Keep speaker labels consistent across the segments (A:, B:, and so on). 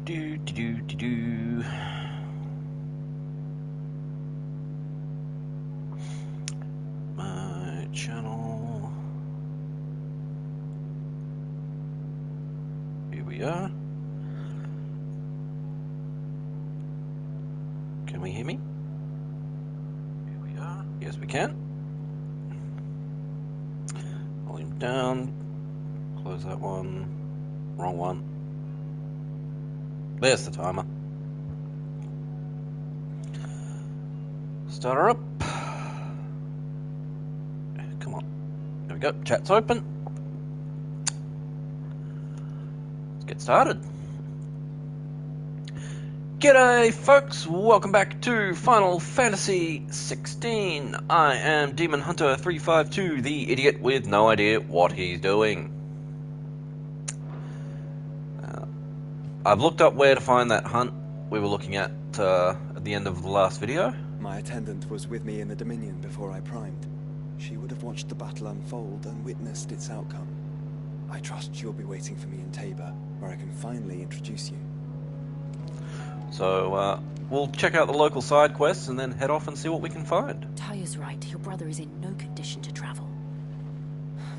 A: Do. My channel. Here we are. Can we hear me? Here we are. Yes, we can. Volume down. Close that one. Wrong one. There's the timer. Start her up. Come on. There we go. Chat's open. Let's get started. G'day folks, welcome back to Final Fantasy XVI. I am Demon Hunter 352, the idiot with no idea what he's doing. I've looked up where to find that hunt we were looking at the end of the last video.
B: My attendant was with me in the Dominion before I primed. She would have watched the battle unfold and witnessed its outcome. I trust you'll be waiting for me in Tabor, where I can finally introduce you.
A: So, we'll check out the local side quests and then head off and see what we can find.
C: Taya's right. Your brother is in no condition to travel.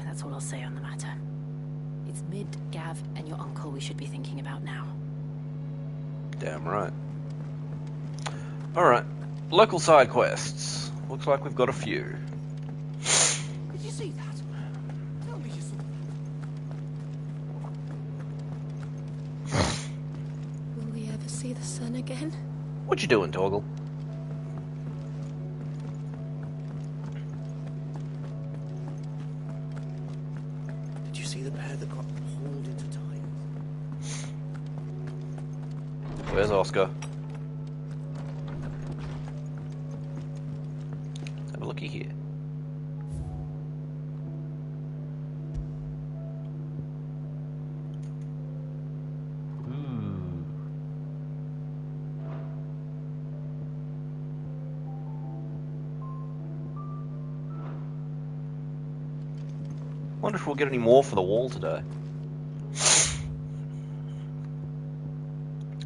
C: That's all I'll say on the matter. It's Mid, Gav, and your uncle we should be thinking about now.
A: Damn right. Alright, local side quests. Looks like we've got a few.
D: Did you see that? Tell me you saw that.
E: Will we ever see the sun again?
A: What you doing, Torgal?
D: Did you see the pair that got hauled into ties?
A: Where's Oscar? Have a looky here. Wonder if we'll get any more for the wall today.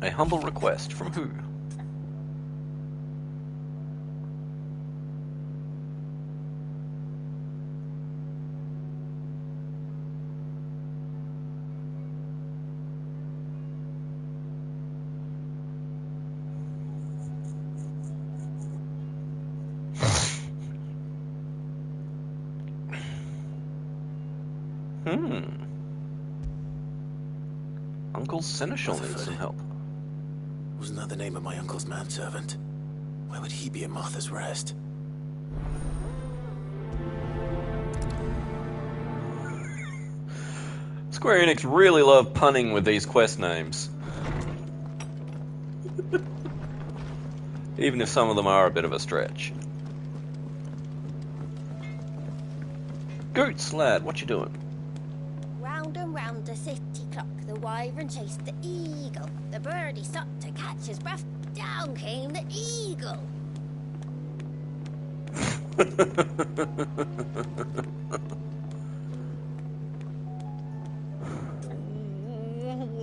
A: A humble request from who? Uncle Seneschal needs some help.
D: Wasn't that the name of my uncle's manservant? Why would he be at Martha's Rest?
A: Square Enix really love punning with these quest names. Even if some of them are a bit of a stretch. Goots, lad, what you doing?
F: Round and round the city clock, the wyvern chased the eagle. The birdie stopped to catch his breath. Down came the eagle.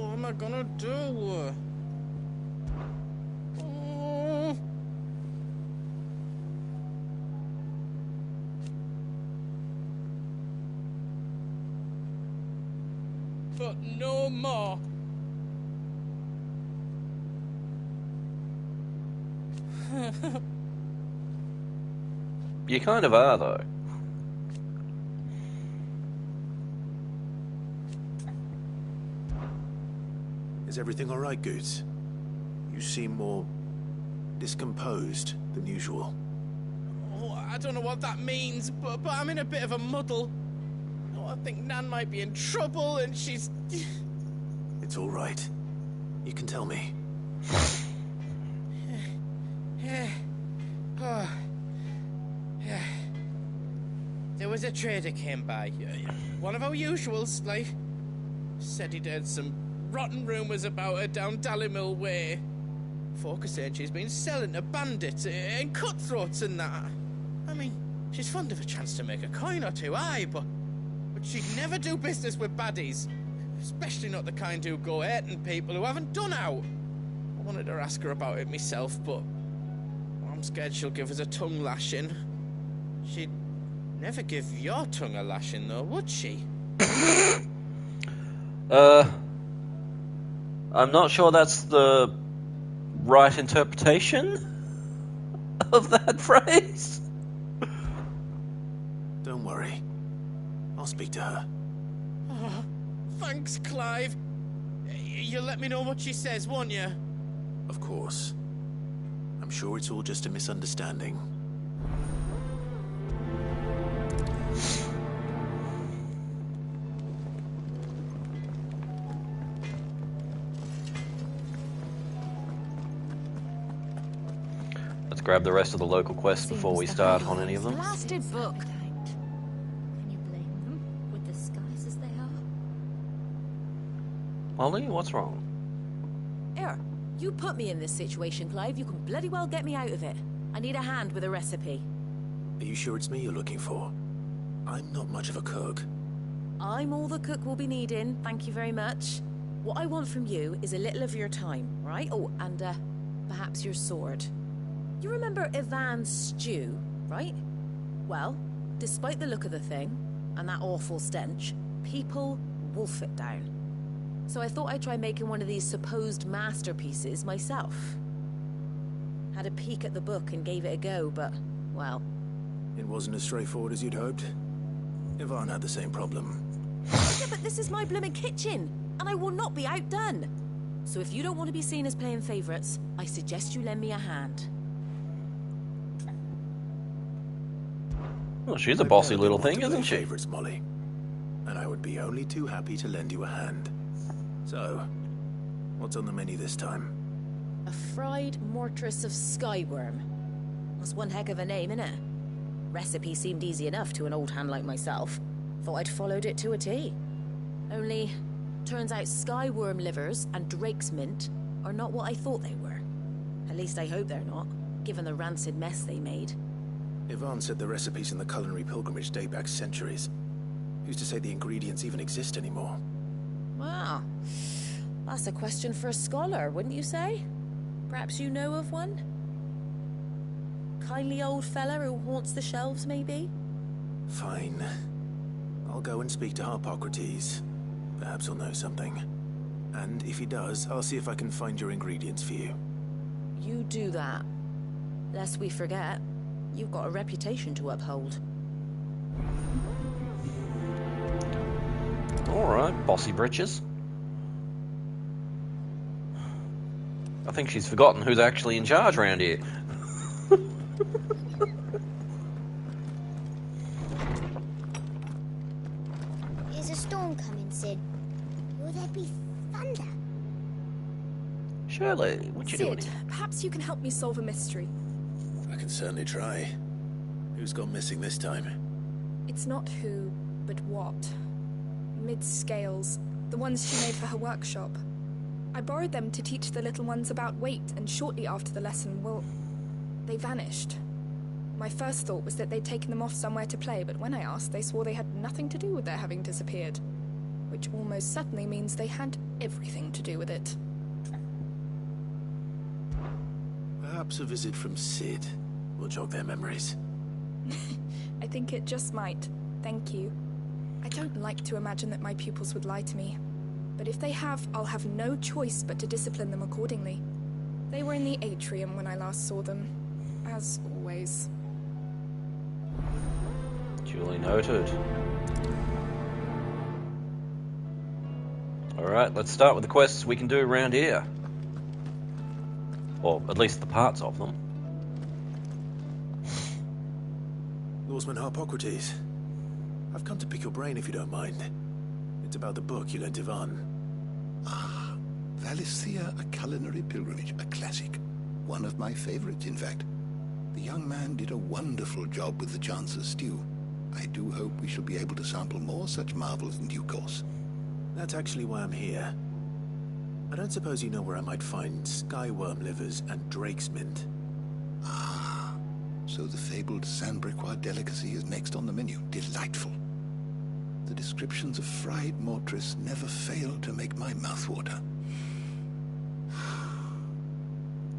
G: What am I gonna do? But no more.
A: You kind of are, though.
D: Is everything all right, Goots? You seem more discomposed than usual.
G: Oh, I don't know what that means, but I'm in a bit of a muddle. Oh, I think Nan might be in trouble, and she's...
D: It's all right. You can tell me.
G: There was a trader came by. One of our usuals, like. Said he'd heard some rotten rumours about her down Dallymill Way. Folk are saying she's been selling to bandits and cutthroats and that. I mean, she's fond of a chance to make a coin or two, aye, but she'd never do business with baddies. Especially not the kind who go hurting people who haven't done out. I wanted to ask her about it myself, but I'm scared she'll give us a tongue lashing. She'd never give your tongue a lashing, though, would she?
A: I'm not sure that's the right interpretation of that phrase.
D: Don't worry. I'll speak to her.
G: Oh, thanks, Clive. You'll let me know what she says, won't you?
D: Of course. I'm sure it's all just a misunderstanding.
A: Let's grab the rest of the local quests before we start on any of them.
C: Blasted book.
F: Can you blame them with the skies as they are?
A: Molly, what's wrong?
C: Here, you put me in this situation, Clive. You can bloody well get me out of it. I need a hand with a recipe.
D: Are you sure it's me you're looking for? I'm not much of a cook.
C: I'm all the cook will be needing, thank you very much. What I want from you is a little of your time, right? Oh, and perhaps your sword. You remember Ivan's stew, right? Well, despite the look of the thing, and that awful stench, people wolf it down. So I thought I'd try making one of these supposed masterpieces myself. Had a peek at the book and gave it a go, but, well...
D: It wasn't as straightforward as you'd hoped. Ivan had the same problem.
C: Yeah, but this is my blooming kitchen, and I will not be outdone. So if you don't want to be seen as playing favourites, I suggest you lend me a hand.
A: Well, she's a bossy little thing, isn't she?
D: Favorites, Molly. And I would be only too happy to lend you a hand. So, what's on the menu this time?
C: A fried mortress of skyworm. That's one heck of a name, innit? Recipe seemed easy enough to an old hand like myself. Thought I'd followed it to a T. Only, turns out skyworm livers and drake's mint are not what I thought they were. At least I hope they're not, given the rancid mess they made.
D: Ivan said the recipes in the culinary pilgrimage date back centuries. Who's to say the ingredients even exist anymore?
C: Wow. That's a question for a scholar, wouldn't you say? Perhaps you know of one? Kindly old fella who haunts the shelves, maybe?
D: Fine. I'll go and speak to Harpocrates. Perhaps he'll know something. And if he does, I'll see if I can find your ingredients for you.
C: You do that. Lest we forget, you've got a reputation to uphold.
A: Alright, bossy britches. I think she's forgotten who's actually in charge around here.
F: Is a storm coming, Sid? Will there be thunder?
A: Shirley, what you doing?
E: Sid, perhaps you can help me solve a mystery.
D: I can certainly try. Who's gone missing this time?
E: It's not who, but what. Mid-scales, the ones she made for her workshop. I borrowed them to teach the little ones about weight, and shortly after the lesson, well, they vanished. My first thought was that they'd taken them off somewhere to play, but when I asked, they swore they had nothing to do with their having disappeared. Which almost certainly means they had everything to do with it.
D: Perhaps a visit from Sid will jog their memories.
E: I think it just might. Thank you. I don't like to imagine that my pupils would lie to me. But if they have, I'll have no choice but to discipline them accordingly. They were in the atrium when I last saw them, as always.
A: Duly noted. Alright, let's start with the quests we can do around here. Or at least the parts of them.
D: Lawsman Harpocrates, I've come to pick your brain if you don't mind. It's about the book you lent Ivan.
H: Ah, Valisthea, A Culinary Pilgrimage, a classic. One of my favorites, in fact. The young man did a wonderful job with the Chance's stew. I do hope we shall be able to sample more such marvels in due course.
D: That's actually why I'm here. I don't suppose you know where I might find skyworm livers and drake's mint.
H: Ah, so the fabled Sandbricois delicacy is next on the menu. Delightful. the descriptions of fried mortress never fail to make my mouth water.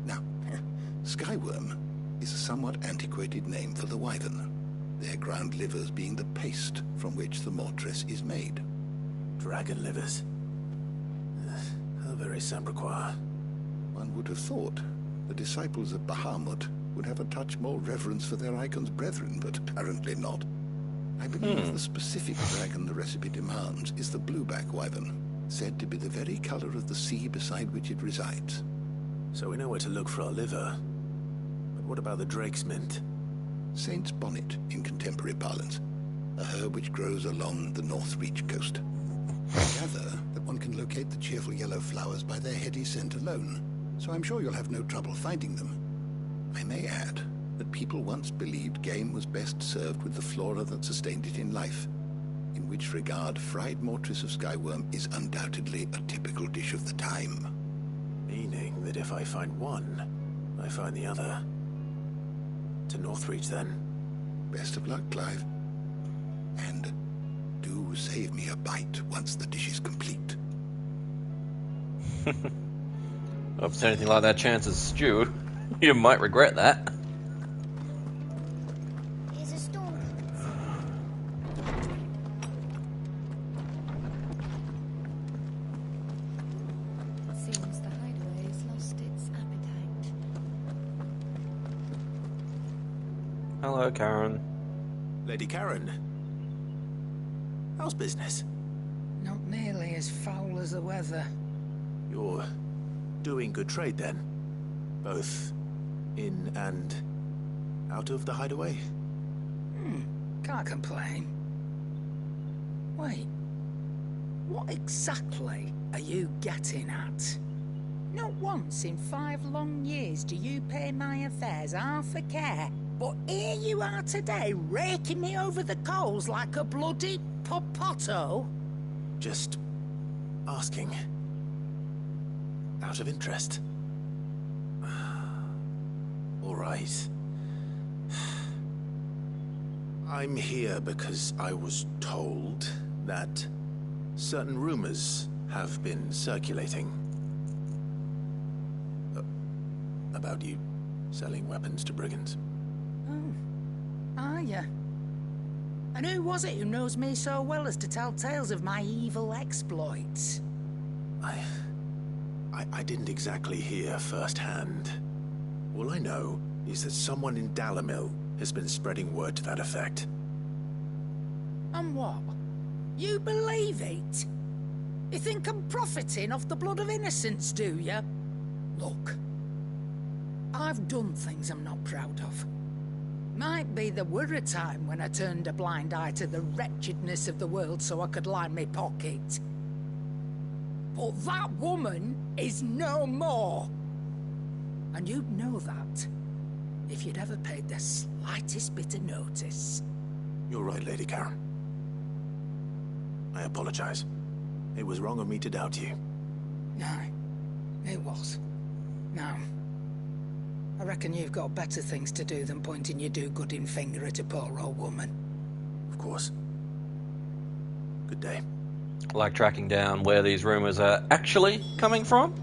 H: Now, skyworm is a somewhat antiquated name for the wyvern, their ground livers being the paste from which the mortress is made.
D: Dragon livers. How very Sambraquois.
H: One would have thought the disciples of Bahamut would have a touch more reverence for their icon's brethren, but apparently not. I believe the specific dragon the recipe demands is the blueback wyvern, said to be the very color of the sea beside which it resides.
D: So we know where to look for our liver. But what about the drake's mint?
H: Saint's bonnet in contemporary parlance, a herb which grows along the North Reach coast. I gather that one can locate the cheerful yellow flowers by their heady scent alone, so I'm sure you'll have no trouble finding them. I may add that people once believed game was best served with the flora that sustained it in life, in which regard fried mortress of skyworm is undoubtedly a typical dish of the time.
D: Meaning that if I find one, I find the other. To Northreach, then.
H: Best of luck, Clive. And do save me a bite once the dish is complete.
A: If it's anything like that chance's stew, you might regret that.
F: Here's a storm.
C: Seems the hideaway has lost its appetite.
A: Hello, Karen.
D: Lady Karen. How's business?
I: Not nearly as foul as the weather.
D: You're doing good trade, then? Both in and out of the hideaway?
I: Can't complain. Wait, what exactly are you getting at? Not once in 5 long years do you pay my affairs half a care, but here you are today, raking me over the coals like a bloody popoto?
D: Just asking. Out of interest. All right. I'm here because I was told that certain rumors have been circulating about you selling weapons to brigands.
I: Oh, are ya? And who was it who knows me so well as to tell tales of my evil exploits?
D: I didn't exactly hear firsthand. All I know is that someone in Dalimil has been spreading word to that effect.
I: And what? You believe it? You think I'm profiting off the blood of innocents, do you? Look, I've done things I'm not proud of. Might be there were a time when I turned a blind eye to the wretchedness of the world so I could line my pocket. But that woman is no more. And you'd know that if you'd ever paid the slightest bit of notice.
D: You're right, Lady Karen. I apologize. It was wrong of me to doubt you.
I: No, it was. Now, I reckon you've got better things to do than pointing your do-gooding finger at a poor old woman.
D: Of course. Good day.
A: I like tracking down where these rumors are actually coming from.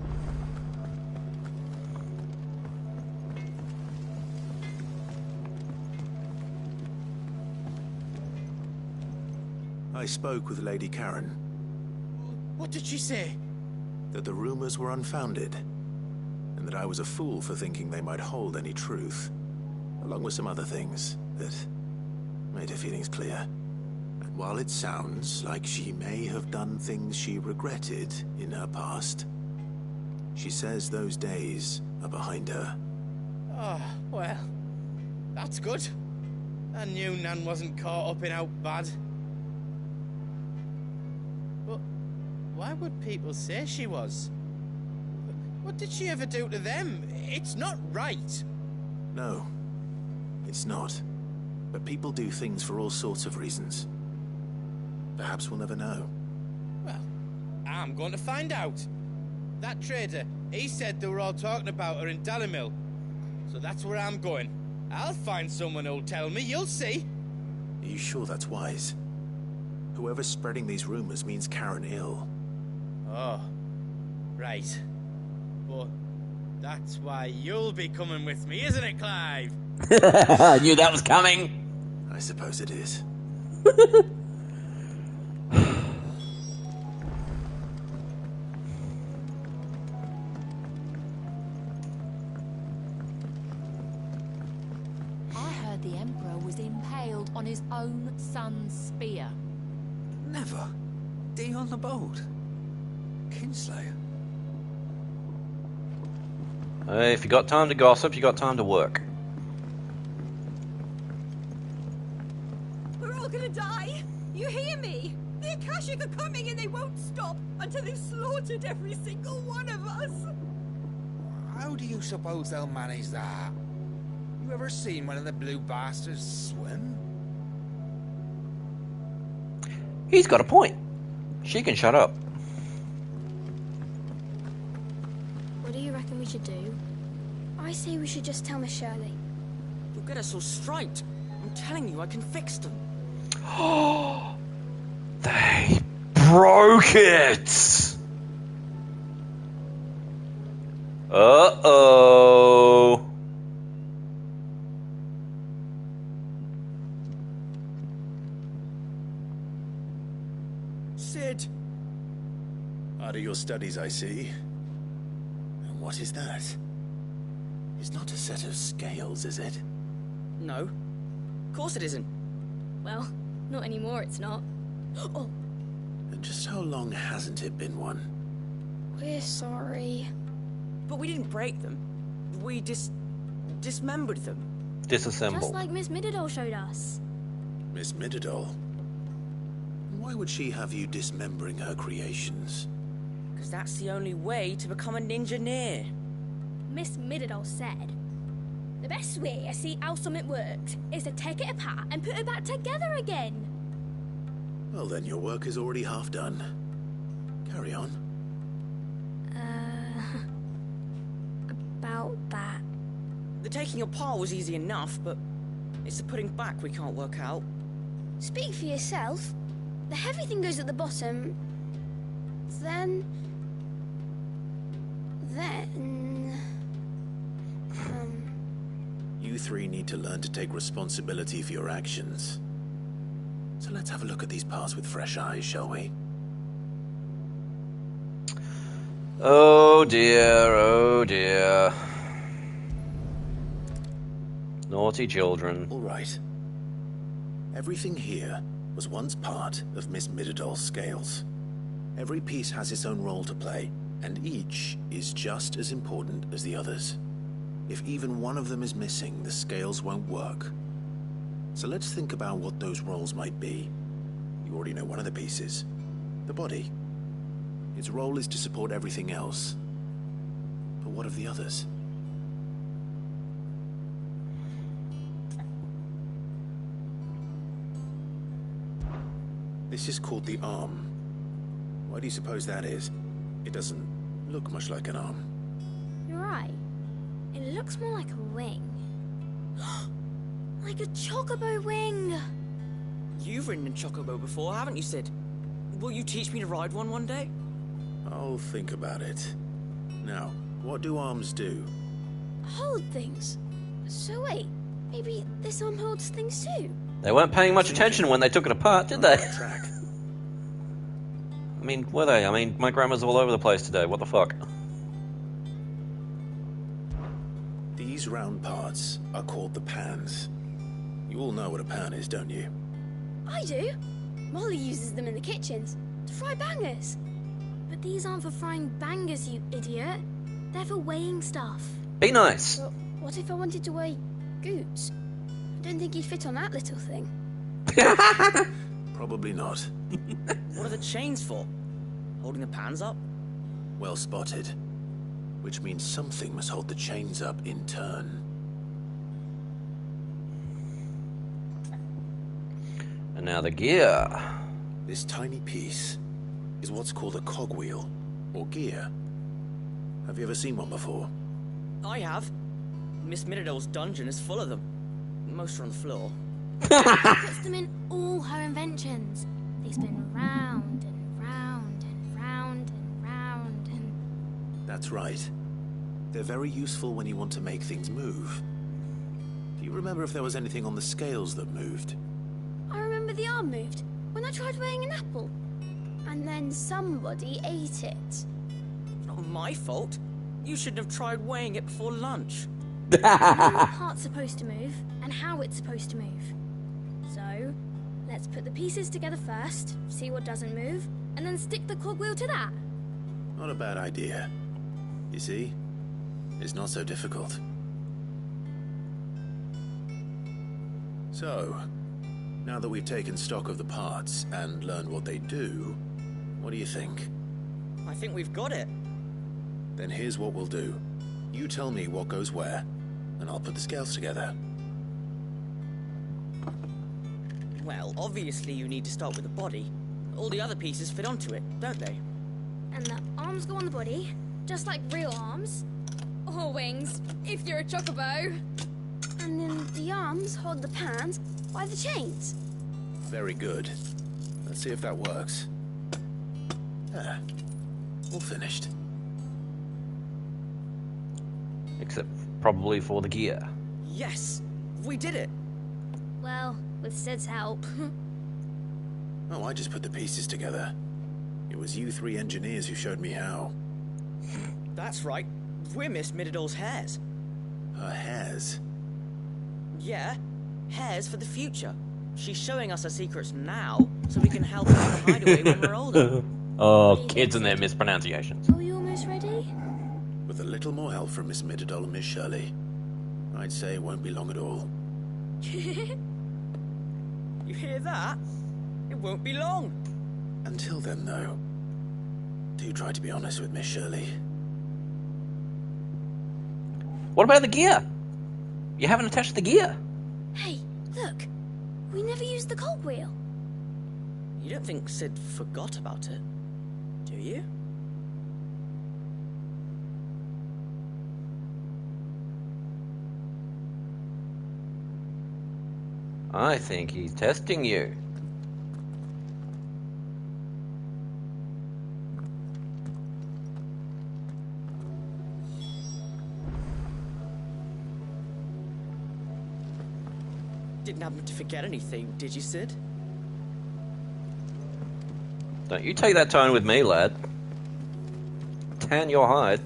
D: I spoke with Lady Karen.
G: What did she say?
D: That the rumors were unfounded, and that I was a fool for thinking they might hold any truth, along with some other things that made her feelings clear. And while it sounds like she may have done things she regretted in her past, she says those days are behind her.
G: Oh, well, that's good. I knew Nan wasn't caught up in out bad. But why would people say she was? What did she ever do to them? It's not right.
D: No, it's not. But people do things for all sorts of reasons. Perhaps we'll never know.
G: Well, I'm going to find out. That trader, he said they were all talking about her in Dalimil. So that's where I'm going. I'll find someone who'll tell me, you'll see.
D: Are you sure that's wise? Whoever's spreading these rumors means Karen ill.
G: Oh, right. But that's why you'll be coming with me, isn't it, Clive?
A: I knew that was coming.
D: I suppose it is.
J: I heard the Emperor was impaled on his own son's spear.
B: Never. Dee on the boat. Kinslayer.
A: If you got time to gossip, you got time to work.
K: We're all gonna die! You hear me? The Akashic are coming and they won't stop until they've slaughtered every single one of us!
L: How do you suppose they'll manage that? You ever seen one of the blue bastards swim?
A: He's got a point. She can shut up.
M: What do you reckon we should do? I say we should just tell Miss Shirley.
N: You'll get us all straight. I'm telling you, I can fix them.
A: They broke it! Uh-oh.
G: Sid!
D: Out of your studies, I see. And what is that? It's not a set of scales, is it?
N: No. Of course it isn't.
M: Well, not anymore, it's not. Oh,
D: And just how long hasn't it been one?
M: we're sorry.
N: But we didn't break them. We dismembered them.
A: Disassemble.
M: Just like Miss Middledore showed us.
D: Miss Middledore? Why would she have you dismembering her creations?
N: Because that's the only way to become a ninja-neer.
M: Miss Middledore said, the best way to see how something works is to take it apart and put it back together again.
D: Well, then your work is already half done. Carry on.
M: About that.
N: The taking apart was easy enough, but it's the putting back we can't work out.
M: Speak for yourself. The heavy thing goes at the bottom. Then...
D: You three need to learn to take responsibility for your actions. So let's have a look at these parts with fresh eyes, shall we?
A: Oh dear, oh dear. Naughty children.
D: All right. Everything here was once part of Miss Middledor's scales. Every piece has its own role to play, and each is just as important as the others. If even one of them is missing, the scales won't work. So let's think about what those roles might be. You already know one of the pieces. The body. Its role is to support everything else. But what of the others? This is called the arm. Why do you suppose that is? It doesn't look much like an arm.
M: You're right. It looks more like a wing. Like a chocobo wing!
N: You've ridden a chocobo before, haven't you, Sid? Will you teach me to ride one day?
D: I'll think about it. Now, what do arms do?
M: Hold things. So wait, maybe this arm holds things too?
A: They weren't paying much attention when they took it apart, did they?
D: Track.
A: I mean, were they? I mean, my grammar's all over the place today. What the fuck?
D: These round parts are called the pans. You all know what a pan is, don't you?
M: I do. Molly uses them in the kitchens to fry bangers. But these aren't for frying bangers, you idiot. They're for weighing stuff.
A: Be nice.
M: But what if I wanted to weigh goods? I don't think you'd fit on that little thing.
D: Probably not.
N: What are the chains for? Holding the pans up?
D: Well spotted. Which means something must hold the chains up in turn.
A: And now the gear.
D: This tiny piece is what's called a cogwheel, or gear. Have you ever seen one before?
N: I have. Miss Middledore's dungeon is full of them. Most are on the floor.
M: She puts them in all her inventions. They spin round and round and round and round and...
D: That's right. They're very useful when you want to make things move. Do you remember if there was anything on the scales that moved?
M: I remember the arm moved when I tried weighing an apple. And then somebody ate it.
N: It's not my fault. You shouldn't have tried weighing it before lunch.
M: I know what part's supposed to move and how it's supposed to move. So, let's put the pieces together first, see what doesn't move, and then stick the cogwheel to that.
D: Not a bad idea. You see? It's not so difficult. So, now that we've taken stock of the parts and learned what they do, what do you think?
N: I think we've got it.
D: Then here's what we'll do. You tell me what goes where, and I'll put the scales together.
N: Well, obviously you need to start with the body. All the other pieces fit onto it, don't they?
M: And the arms go on the body, just like real arms. Or wings, if you're a chocobo. And then the arms hold the pans by the chains.
D: Very good. Let's see if that works. Ah, all finished.
A: Except probably for the gear.
N: Yes! We did it!
M: Well, with Sid's help.
D: Oh, I just put the pieces together. It was you three engineers who showed me how.
N: That's right. We're Miss Mididol's hairs.
D: Her hairs?
N: Yeah, hairs for the future. She's showing us her secrets now, so we can help her in the hideaway when we're older.
A: Oh, kids and their mispronunciations.
M: Are we almost ready?
D: With a little more help from Miss Mididol and Miss Shirley, I'd say it won't be long at all.
N: You hear that? It won't be long.
D: Until then, though, do try to be honest with Miss Shirley.
A: What about the gear? You haven't attached the gear.
M: Hey, look. We never used the cogwheel.
N: You don't think Sid forgot about it, do you?
A: I think he's testing you.
N: Didn't happen to forget anything, did you, Sid?
A: Don't you take that tone with me, lad. Tan your hide.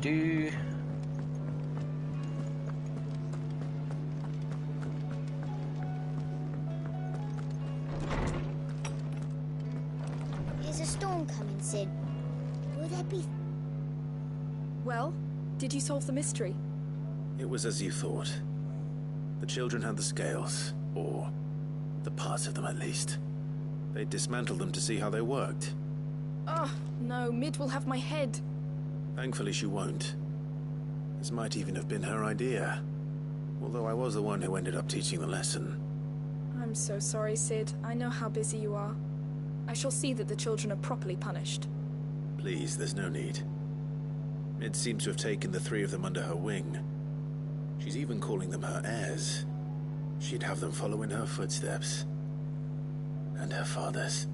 A: Do.
F: There's a storm coming, Sid. Will there be...
E: Well, did you solve the mystery?
D: It was as you thought. The children had the scales, or the parts of them at least. They dismantled them to see how they worked.
E: Oh, no, Mid will have my head.
D: Thankfully she won't. This might even have been her idea. Although I was the one who ended up teaching the lesson.
E: I'm so sorry, Sid. I know how busy you are. I shall see that the children are properly punished.
D: Please, there's no need. Mid seems to have taken the three of them under her wing. She's even calling them her heirs. She'd have them follow in her footsteps. And her father's.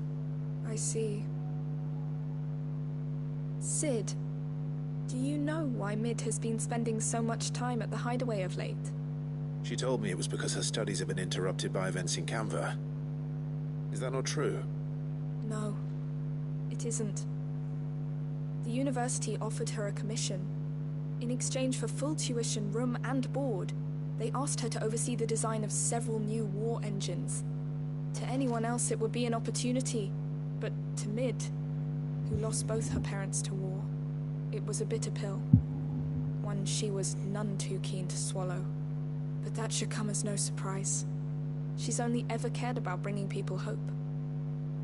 E: I see. Sid, do you know why Mid has been spending so much time at the hideaway of late?
D: She told me it was because her studies have been interrupted by events in Canva. Is that not true?
E: No, it isn't. The university offered her a commission. In exchange for full tuition, room and board, they asked her to oversee the design of several new war engines. To anyone else it would be an opportunity, but to Mid, who lost both her parents to war, it was a bitter pill. One she was none too keen to swallow. But that should come as no surprise. She's only ever cared about bringing people hope.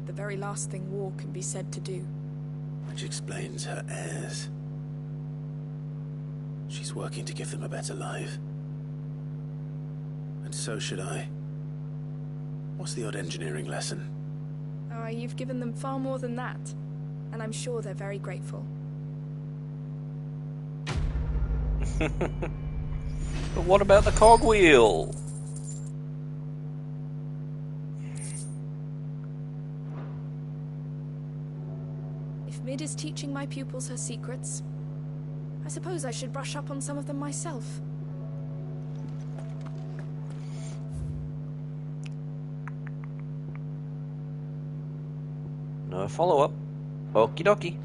E: The very last thing war can be said to do.
D: Which explains her heirs. She's working to give them a better life. And so should I. What's the odd engineering lesson?
E: Oh, you've given them far more than that. And I'm sure they're very grateful.
A: But what about the cogwheel?
E: If Mid is teaching my pupils her secrets, I suppose I should brush up on some of them myself.
A: No follow-up. Okie dokie.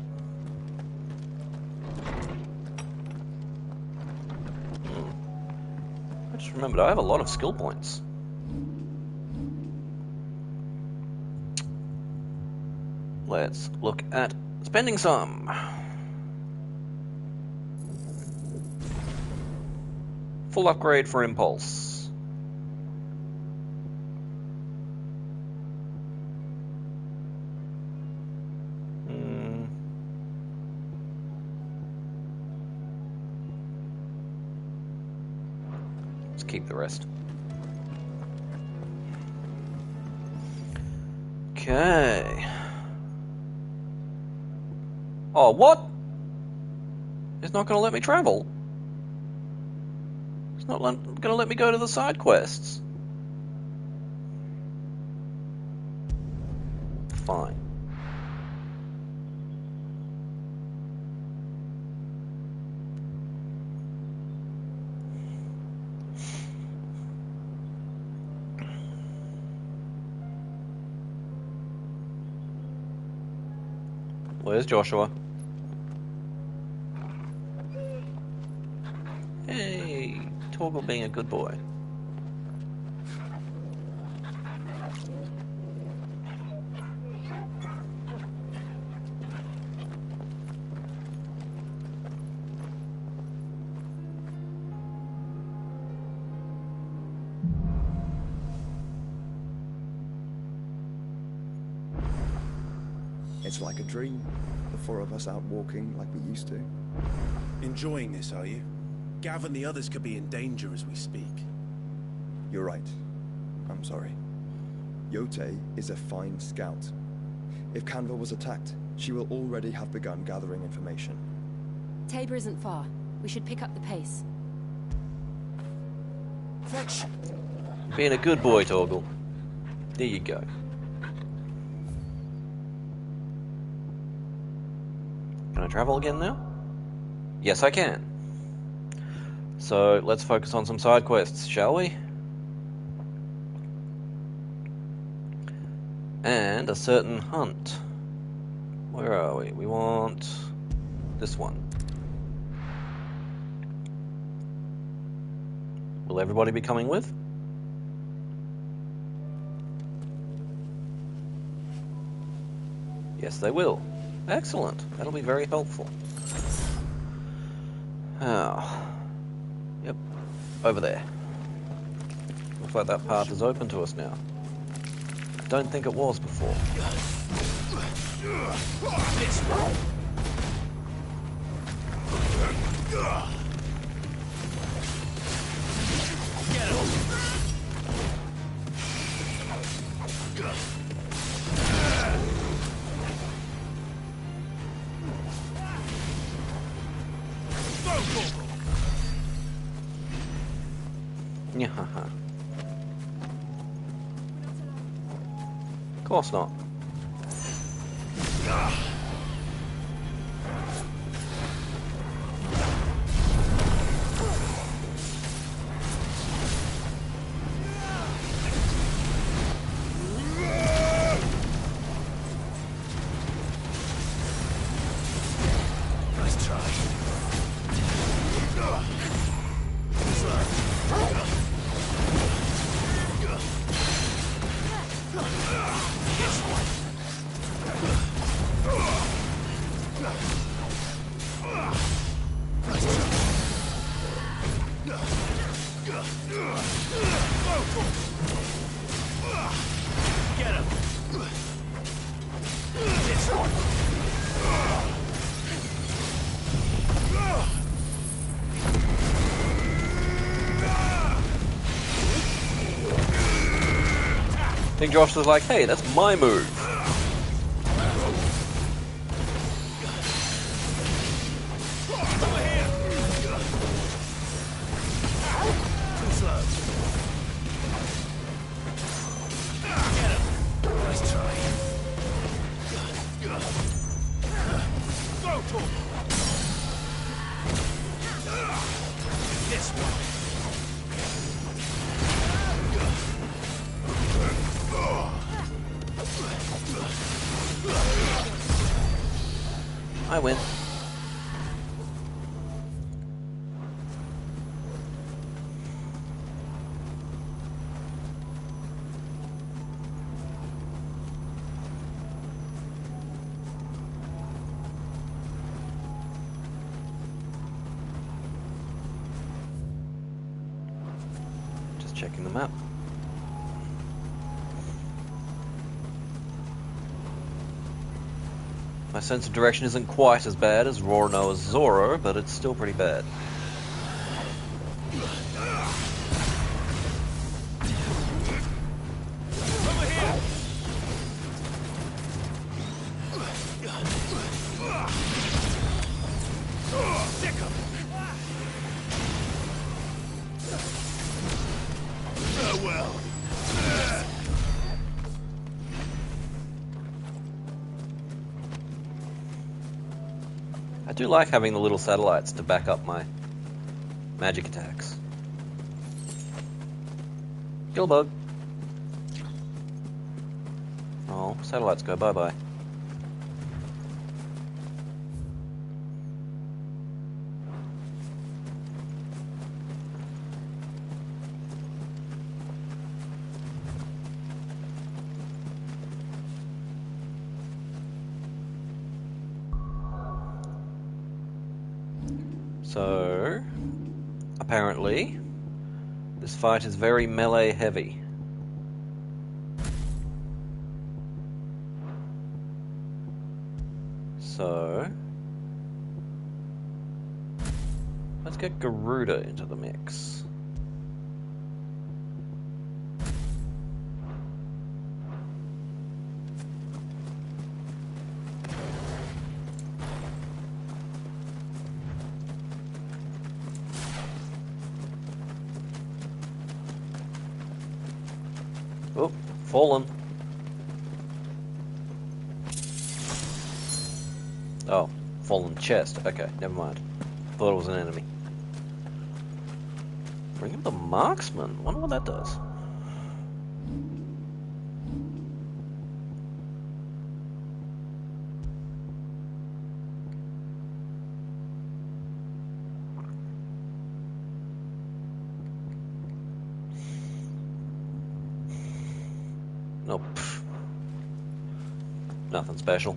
A: I just remembered I have a lot of skill points. Let's look at spending some. Full upgrade for Impulse. Let's keep the rest. Okay. Oh, what? It's not going to let me travel. It's not going to let me go to the side quests. Fine. Where's Joshua? Hey, talk about being a good boy.
B: It's like a dream. The four of us out walking like we used to.
O: Enjoying this, are you? Gav and the others could be in danger as we speak.
B: You're right. I'm sorry. Yote is a fine scout. If Canva was attacked, she will already have begun gathering information.
P: Tabor isn't far. We should pick up the pace.
A: Fetch. Being a good boy, Torgal. There you go. Can I travel again now? Yes, I can. So let's focus on some side quests, shall we? And a certain hunt. Where are we? We want this one. Will everybody be coming with? Yes, they will. Excellent. That'll be very helpful. Oh. Yep. Over there. Looks like that path is open to us now. Don't think it was before.
G: Get him.
A: Yeah. Of course not.
G: Nice try. Get him.
A: think Josh was like, hey, that's my move. I win. Just checking the map. My sense of direction isn't quite as bad as Rornoa's Zoro, but it's still pretty bad. I do like having the little satellites to back up my magic attacks. Kill bug. Oh, satellites go bye-bye. So, apparently, this fight is very melee heavy. So, let's get Garuda into the mix. Oh, fallen. Oh, fallen chest. Okay, never mind. Thought it was an enemy. Bring up the marksman. Wonder what that does. Nope. Nothing special.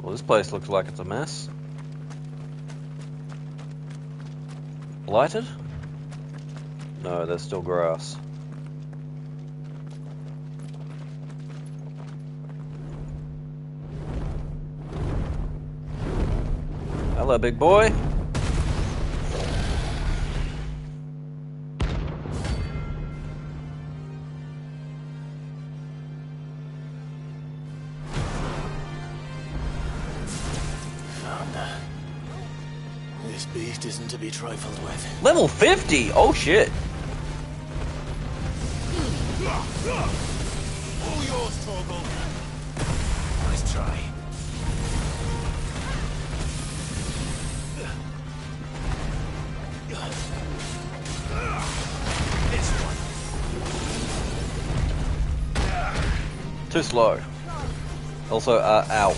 A: Well, this place looks like it's a mess. Blighted? No, there's still grass. Hello, big boy.
D: This beast isn't to be trifled with.
A: Level 50? Oh shit.
L: All yours, Torgal.
D: Nice try.
L: This one.
A: Too slow. Also, ow.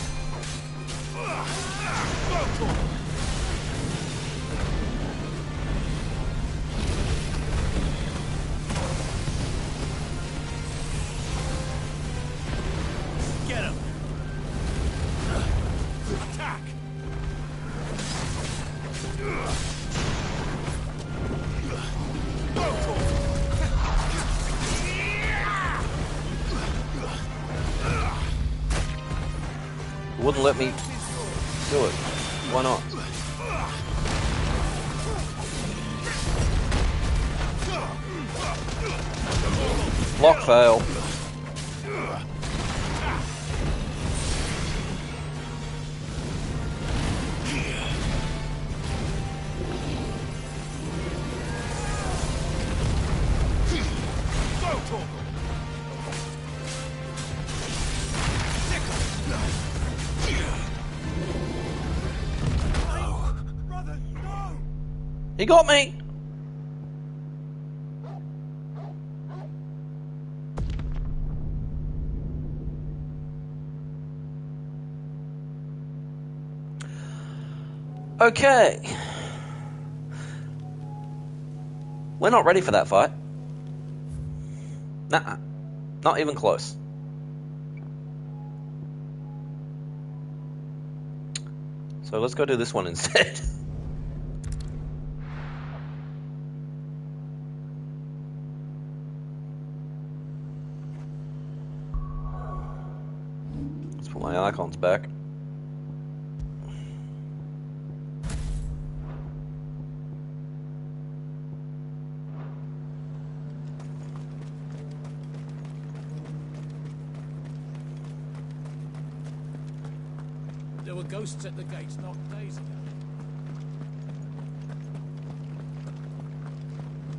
L: Get him. Attack.
A: Wouldn't let me do it. Why not? Block fail. He got me! Okay. We're not ready for that fight. Nah, not even close. So let's go do this one instead. Let's put my icons back.
Q: There were ghosts at the gates not days ago.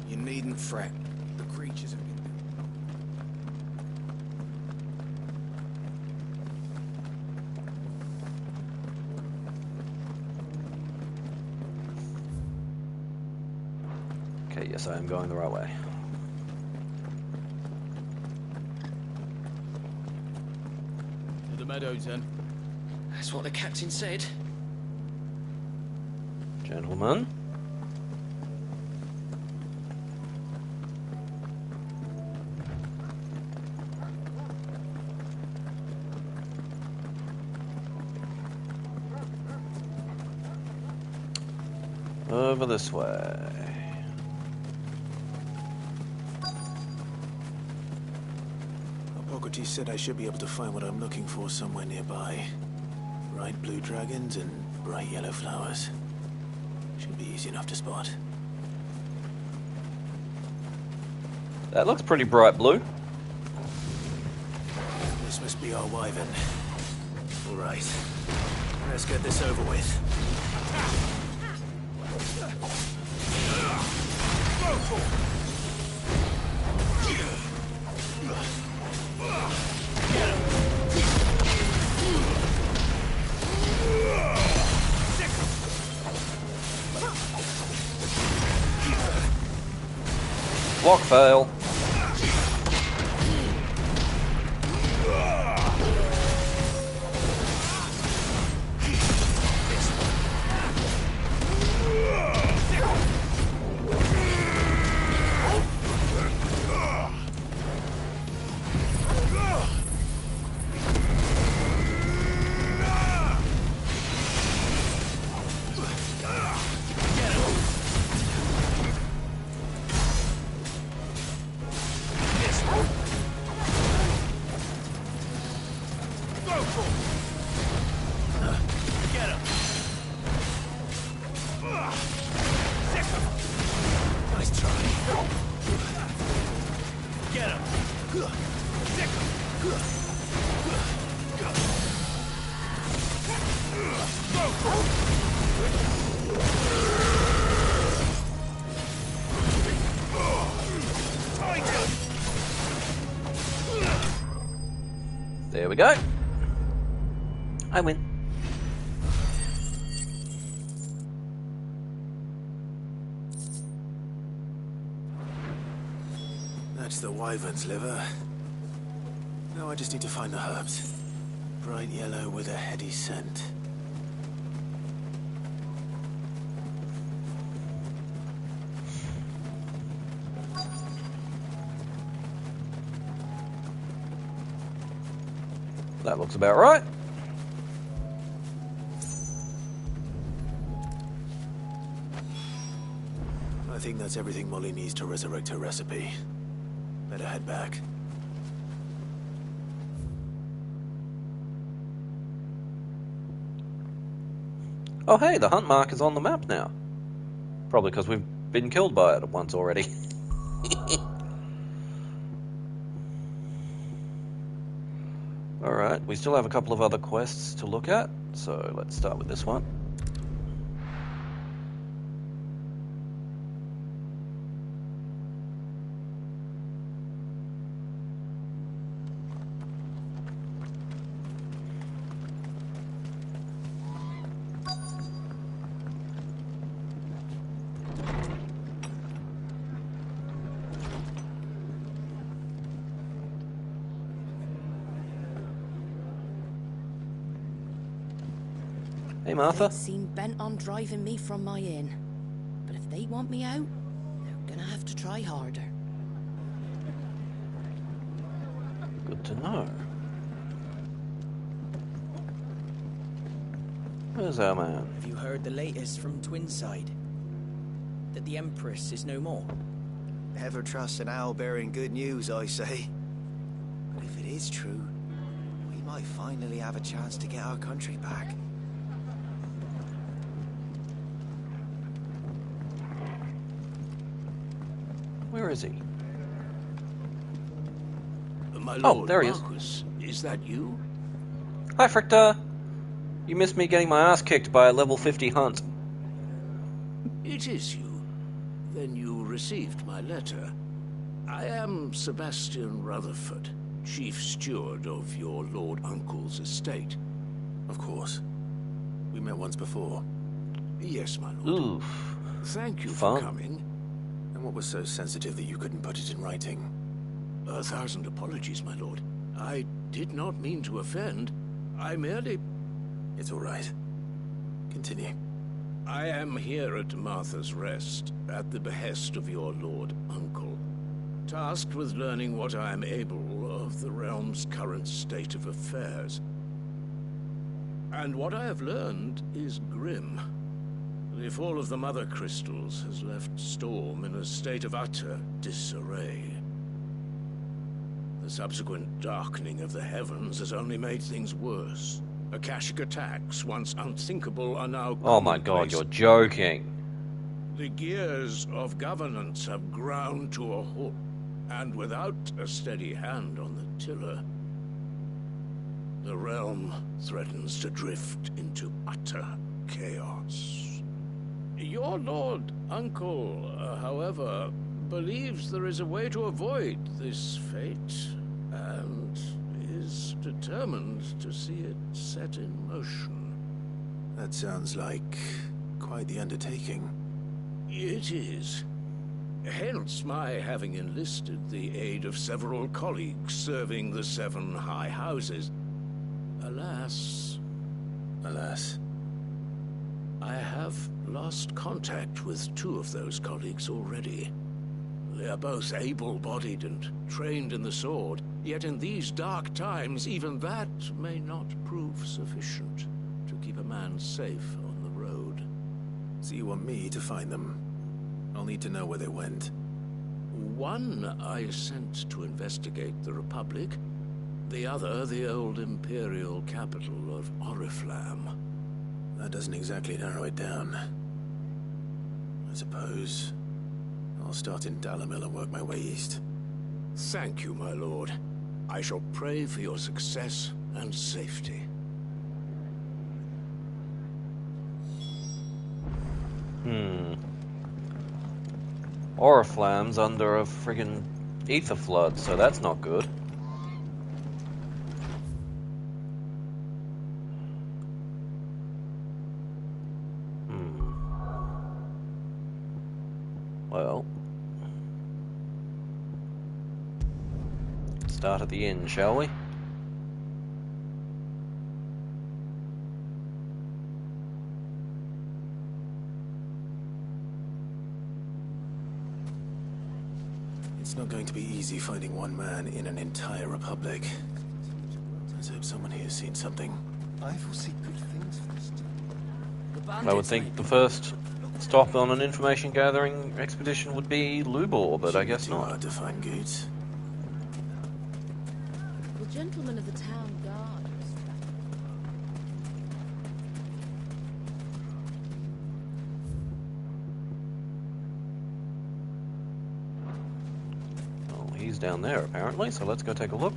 L: You needn't fret. The creatures have been...
A: Okay, yes, I am going the right way.
Q: To the meadows, then.
N: That's what the captain said.
A: Gentlemen. Over this way.
D: Hippocrates said I should be able to find what I'm looking for somewhere nearby. Bright blue dragons and bright yellow flowers. Should be easy enough to spot.
A: That looks pretty bright blue.
D: This must be our wyvern. Alright. Let's get this over with.
A: Block fail. There we go. I win.
D: That's the wyvern's liver. Now I just need to find the herbs. Bright yellow with a heady scent.
A: That looks about right.
D: I think that's everything Molly needs to resurrect her recipe. Better head back.
A: Oh hey, the hunt mark is on the map now. Probably because we've been killed by it once already. we still have a couple of other quests to look at, so let's start with this one. Hey, Martha.
C: They seem bent on driving me from my inn. But if they want me out, they're gonna have to try harder.
A: Good to know. Where's our man?
N: Have you heard the latest from Twinside? That the Empress is no more?
R: Ever trust an owl bearing good news, I say. But if it is true, we might finally have a chance to get our country back.
A: Where is he?
S: My lord,
A: oh, there he
S: Marcus, is that you?
A: Hi, Fricta. You missed me getting my ass kicked by a level 50 hunt.
S: It is you. Then you received my letter. I am Sebastian Rutherford, Chief Steward of your Lord Uncle's estate.
D: Of course. We met once before.
S: Yes, my lord.
A: Oof.
S: Thank you
A: Fun.
S: for coming.
D: And what was so sensitive that you couldn't put it in writing?
S: 1,000 apologies, my lord. I did not mean to offend. I merely...
D: It's all right. Continue.
S: I am here at Martha's Rest, at the behest of your Lord Uncle, tasked with learning what I am able of the realm's current state of affairs. And what I have learned is grim. The fall of the Mother Crystals has left Storm in a state of utter disarray. The subsequent darkening of the heavens has only made things worse. Akashic attacks, once unthinkable, are now
A: Oh my god, you're joking.
S: The gears of governance have ground to a halt, and without a steady hand on the tiller, the realm threatens to drift into utter chaos. Your Lord Uncle, however, believes there is a way to avoid this fate, and is determined to see it set in motion.
D: That sounds like quite the undertaking.
S: It is. Hence my having enlisted the aid of several colleagues serving the 7 high houses. Alas...
D: Alas.
S: I have lost contact with 2 of those colleagues already. They are both able-bodied and trained in the sword, yet in these dark times, even that may not prove sufficient to keep a man safe on the road.
D: So you want me to find them? I'll need to know where they went.
S: One I sent to investigate the Republic, the other the old Imperial capital of Oriflamme.
D: That doesn't exactly narrow it down. I suppose I'll start in Dalimil and work my way east.
S: Thank you, my lord. I shall pray for your success and safety.
A: Oriflamme's under a friggin' ether flood, so that's not good. Well, start at the inn, shall we?
D: It's not going to be easy finding one man in an entire republic. Let's hope someone here's seen something.
B: I foresee good things first.
A: I would think the first stop on an information gathering expedition would be Lubor, but I guess not.
D: Hard to find goods.
C: The gentleman of the town guard was
A: Oh, he's down there apparently, so let's go take a look.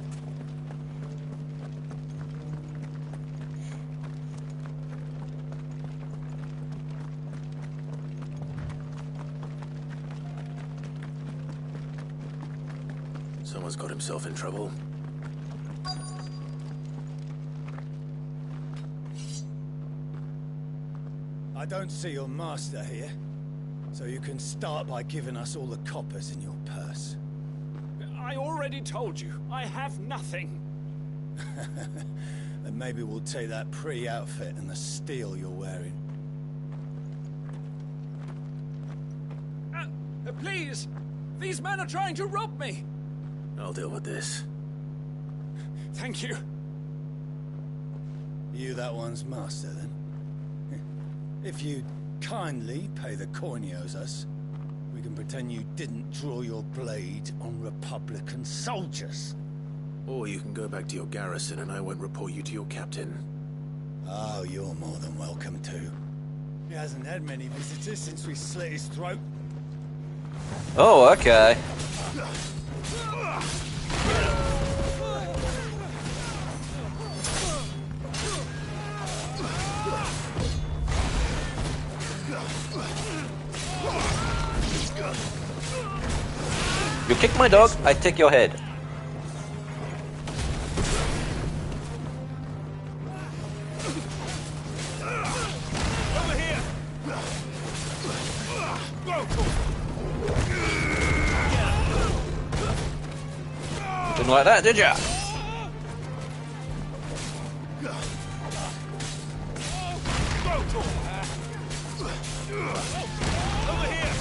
D: Someone's got himself in trouble.
T: I don't see your master here, so you can start by giving us all the coppers in your purse.
U: I already told you, I have nothing.
T: Then maybe we'll take that pretty outfit and the steel you're wearing.
U: Please! These men are trying to rob me!
D: I'll deal with this.
U: Thank you.
T: You that one's master, then? If you kindly pay the coin he owes us, we can pretend you didn't draw your blade on Republican soldiers.
D: Or you can go back to your garrison and I won't report you to your captain.
T: Oh, you're more than welcome to. He hasn't had many visitors since we slit his throat.
A: Oh, okay. You kick my dog, I take your head.
U: Over here!
A: Didn't like that, did ya?
U: Over here!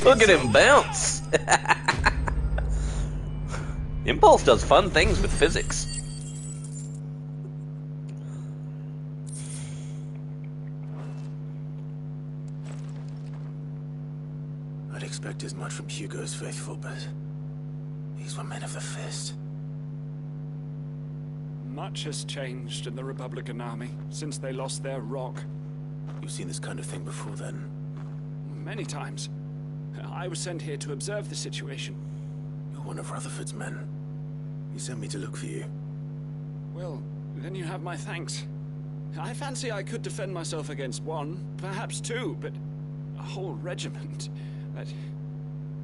A: Look at him bounce! Impulse does fun things with physics.
D: I'd expect as much from Hugo's faithful, but these were men of the fist.
U: Much has changed in the Republican army since they lost their rock.
D: You've seen this kind of thing before, then?
U: Many times. I was sent here to observe the situation.
D: You're one of Rutherford's men. He sent me to look for you.
U: Well, then you have my thanks. I fancy I could defend myself against one, perhaps two, but a whole regiment.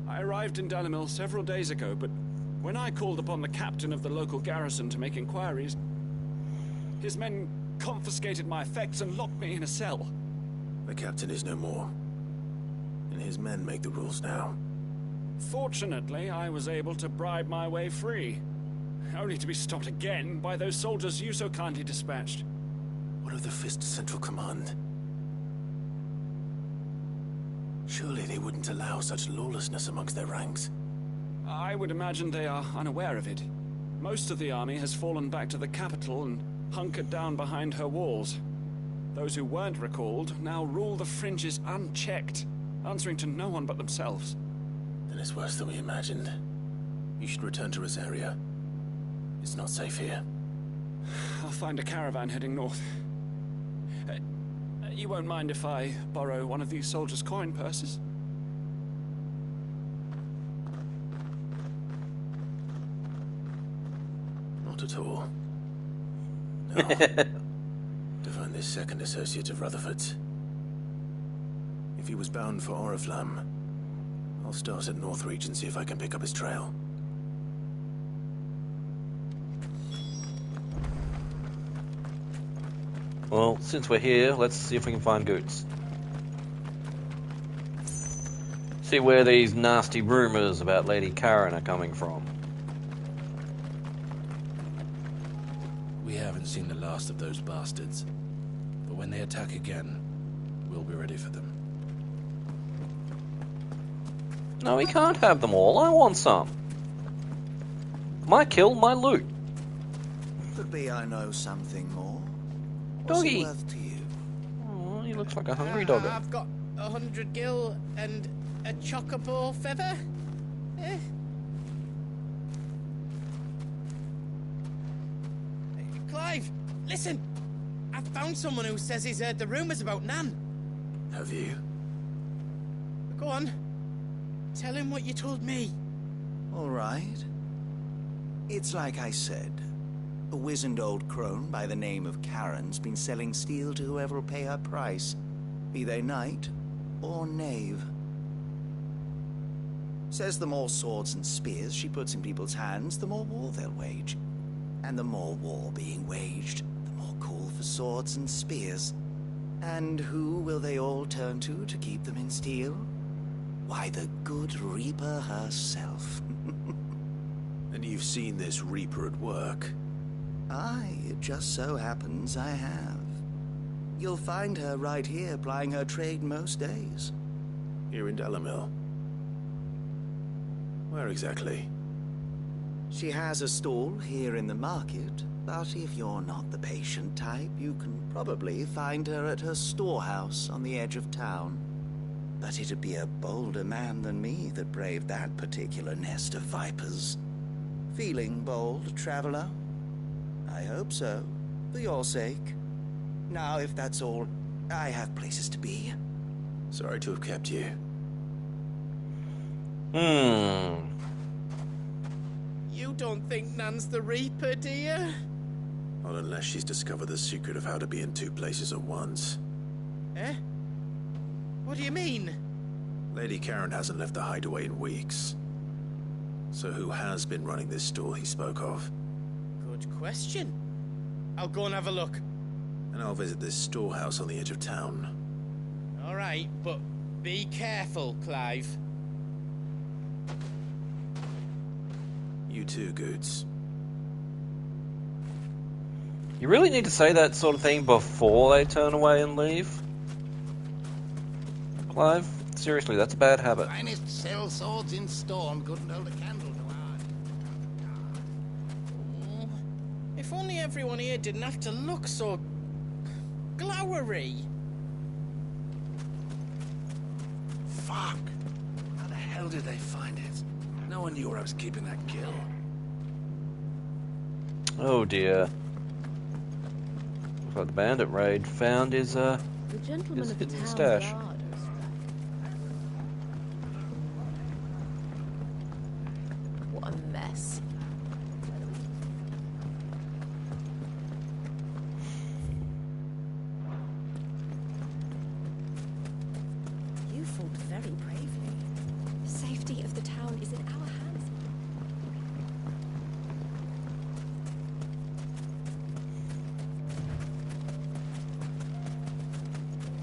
U: I arrived in Dalimil several days ago, but when I called upon the captain of the local garrison to make inquiries, his men confiscated my effects and locked me in a cell.
D: The captain is no more, and his men make the rules now.
U: Fortunately, I was able to bribe my way free, only to be stopped again by those soldiers you so kindly dispatched.
D: What of the Fist Central Command? Surely they wouldn't allow such lawlessness amongst their ranks.
U: I would imagine they are unaware of it. Most of the army has fallen back to the capital and hunkered down behind her walls. Those who weren't recalled now rule the fringes unchecked, answering to no one but themselves.
D: Then it's worse than we imagined. You should return to Rosaria. It's not safe here.
U: I'll find a caravan heading north. You won't mind if I borrow one of these soldiers' coin purses?
D: Not at all. No. To find this second associate of Rutherford's. If he was bound for Oriflamme, I'll start at Northreach and see if I can pick up his trail.
A: Well, since we're here, let's see if we can find Goots. See where these nasty rumors about Lady Karen are coming from.
Q: We haven't seen the last of those bastards, but when they attack again, we'll be ready for them.
A: No, we can't have them all. I want some. My kill, my loot.
R: Could be I know something more.
A: Doggy.
R: What's it worth to you?
A: Oh, he looks like a hungry doggo.
G: I've got 100 gil and a chocobo feather. Eh. Clive, listen! I've found someone who says he's heard the rumours about Nan.
D: Have you?
G: Go on. Tell him what you told me.
R: All right. It's like I said. A wizened old crone by the name of Karen's been selling steel to whoever will pay her price, be they knight or knave. Says the more swords and spears she puts in people's hands, the more war they'll wage. And the more war being waged, the more call for swords and spears. And who will they all turn to keep them in steel? Why, the good Reaper herself.
D: And you've seen this Reaper at work?
R: Aye, it just so happens I have. You'll find her right here plying her trade most days.
D: Here in Dalimil? Where exactly?
R: She has a stall here in the market, but if you're not the patient type, you can probably find her at her storehouse on the edge of town. But it'd be a bolder man than me that braved that particular nest of vipers. Feeling bold, traveler? I hope so, for your sake. Now, if that's all, I have places to be.
D: Sorry to have kept you.
G: You don't think Nan's the Reaper, do you?
D: Not unless she's discovered the secret of how to be in two places at once.
G: Eh? What do you mean?
D: Lady Karen hasn't left the hideaway in weeks. So who has been running this stall he spoke of?
G: Good question. I'll go and have a look.
D: And I'll visit this storehouse on the edge of town.
G: All right, but be careful, Clive.
D: You too, Goods.
A: You really need to say that sort of thing before they turn away and leave? Clive? Seriously, that's a bad habit.
H: Finest sell swords in storm couldn't hold a candle to ours.
G: Oh, if only everyone here didn't have to look so glowery.
Q: Fuck! How the hell did they find it? No one knew where I was keeping that kill.
A: Oh dear. Looks like the bandit raid found his
C: The gentleman of the
A: hidden
C: town
A: stash.
C: guard. What a mess. You fought very bravely.
E: The safety of the town is in our hands.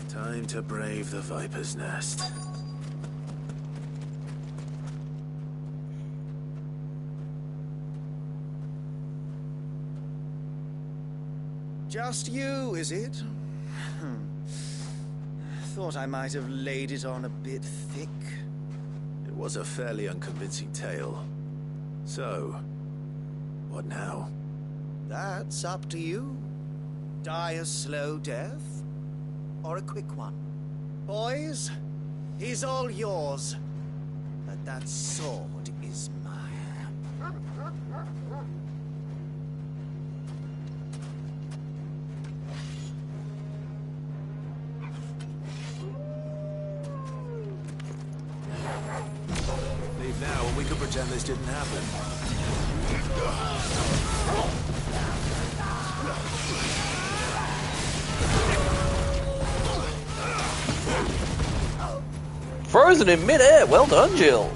D: Time to brave the Viper's Nest.
R: Just you, is it? Thought I might have laid it on a bit thick.
D: It was a fairly unconvincing tale. So, what now?
R: That's up to you. Die a slow death, or a quick one. Boys, he's all yours. But that sword is mine.
D: Leave now and we could pretend this didn't happen.
A: Frozen in midair. Well done, Jill.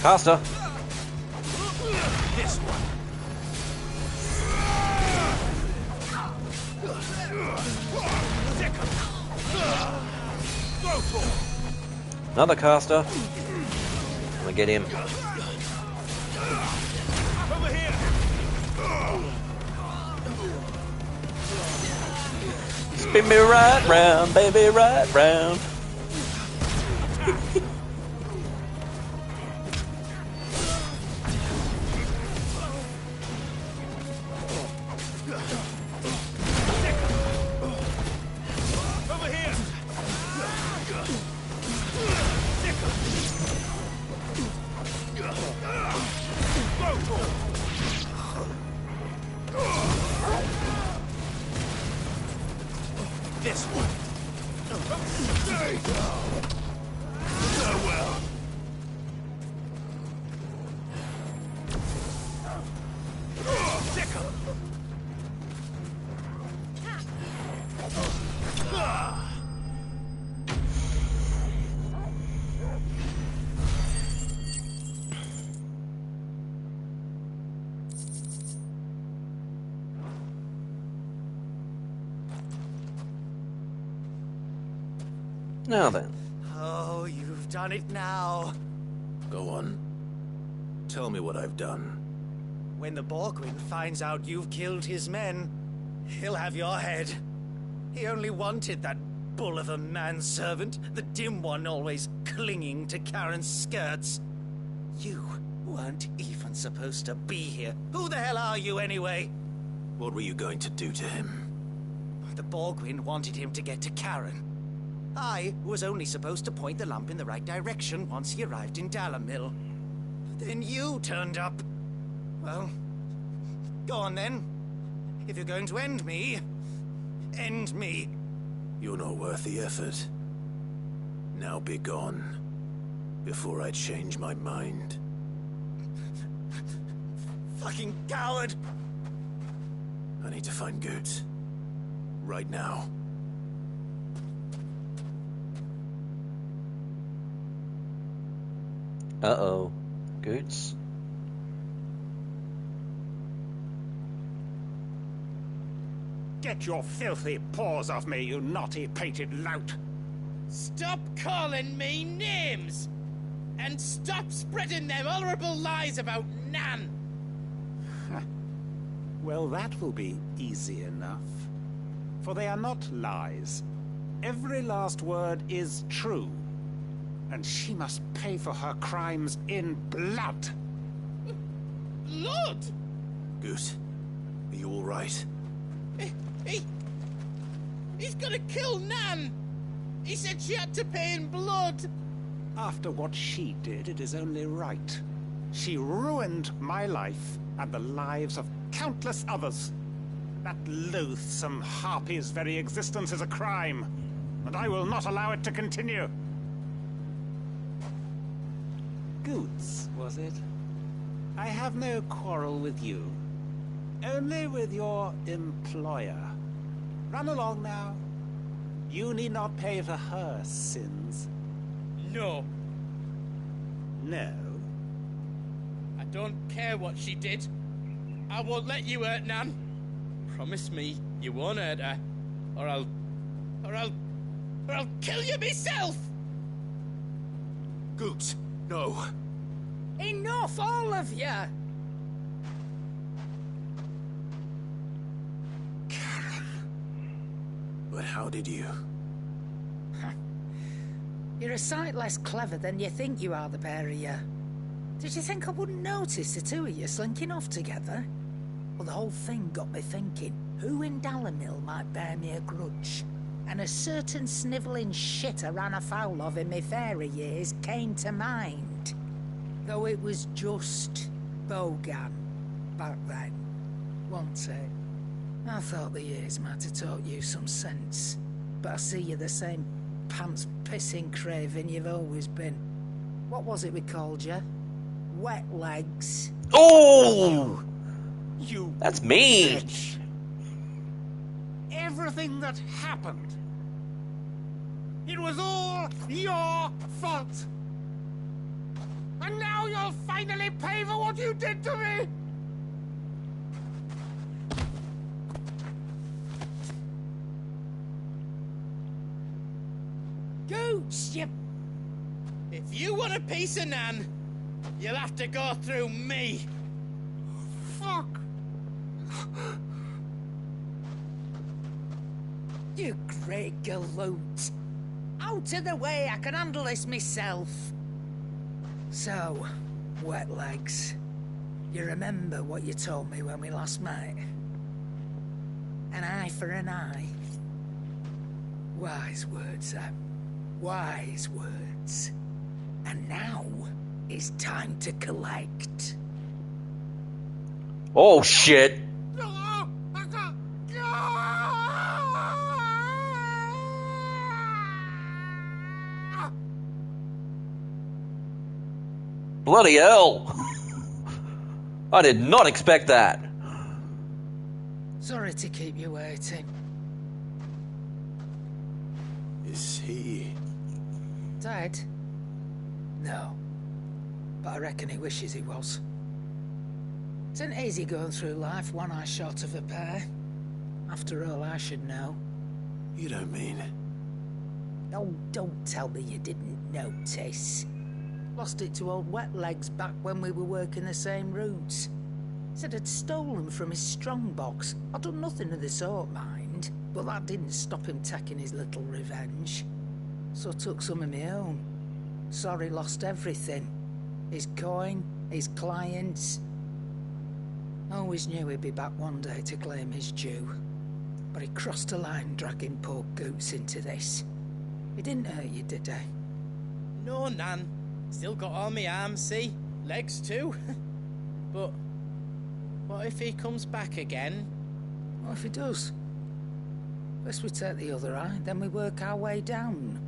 A: Caster.
S: This one.
A: Another caster. I'm gonna get him.
S: Over here.
A: Spin me right round, baby, right round. Now then.
R: Oh, you've done it now.
D: Go on. Tell me what I've done.
R: When the Borgwyn finds out you've killed his men, he'll have your head. He only wanted that bull of a manservant, the dim one always clinging to Karen's skirts. You weren't even supposed to be here. Who the hell are you anyway?
D: What were you going to do to him?
R: The Borgwyn wanted him to get to Karen. I was only supposed to point the lamp in the right direction once he arrived in Dalamil. Then you turned up. Well, go on then. If you're going to end me, end me.
D: You're not worth the effort. Now be gone, before I change my mind.
R: Fucking coward!
D: I need to find Goetz. Right now.
A: Uh-oh. Goetz?
I: Get your filthy paws off me, you naughty-pated lout!
G: Stop calling me names! And stop spreading them horrible lies about Nan!
I: Well, that will be easy enough. For they are not lies. Every last word is true. And she must pay for her crimes in blood.
G: Blood?
D: Goetz, are you all right?
G: He's gonna kill Nan! He said she had to pay in blood!
I: After what she did, it is only right. She ruined my life and the lives of countless others. That loathsome harpy's very existence is a crime, and I will not allow it to continue. Goetz, was it? I have no quarrel with you. Only with your employer. Run along now. You need not pay for her sins.
G: No.
I: No?
G: I don't care what she did. I won't let you hurt Nan. Promise me you won't hurt her, or I'll kill you myself!
D: Goetz, no.
K: Enough, all of you!
D: But how did you?
K: You're a sight less clever than you think you are, the pair of you. Did you think I wouldn't notice the two of you slinking off together? Well, the whole thing got me thinking, who in Dalamil might bear me a grudge? And a certain snivelling shit I ran afoul of in my fairy years came to mind. Though it was just Bogan back then, wasn't it? I thought the years might have taught you some sense, but I see you're the same pants-pissing craven you've always been. What was it we called you? Wet legs.
A: Oh!
I: You
A: That's me!
I: bitch. Everything that happened, it was all your fault. And now you'll finally pay for what you did to me!
K: Goose, you...
G: If you want a piece of Nan, you'll have to go through me.
I: Fuck!
K: You great galoot. Out of the way, I can handle this myself. So, wet legs. You remember what you told me when we last met? An eye for an eye. Wise words, Sam. Wise words. And now it's time to collect.
A: Oh shit! Bloody hell! I did not expect that.
K: Sorry to keep you waiting.
D: Is he...
K: Dead? No. But I reckon he wishes he was. It isn't easy going through life one eye short of a pair. After all, I should know.
D: You don't mean...
K: Oh, don't tell me you didn't notice. Lost it to old Wet Legs back when we were working the same routes. Said I'd stolen from his strongbox. I'd done nothing of the sort, mind, but that didn't stop him taking his little revenge. So I took some of my own. Sorry, lost everything. His coin, his clients. Always knew he'd be back one day to claim his due. But he crossed a line dragging poor Goots into this. He didn't hurt you, did he?
G: No, Nan. Still got all my arms, see? Legs too. But what if he comes back again?
K: What if he does? First we take the other eye, then we work our way down.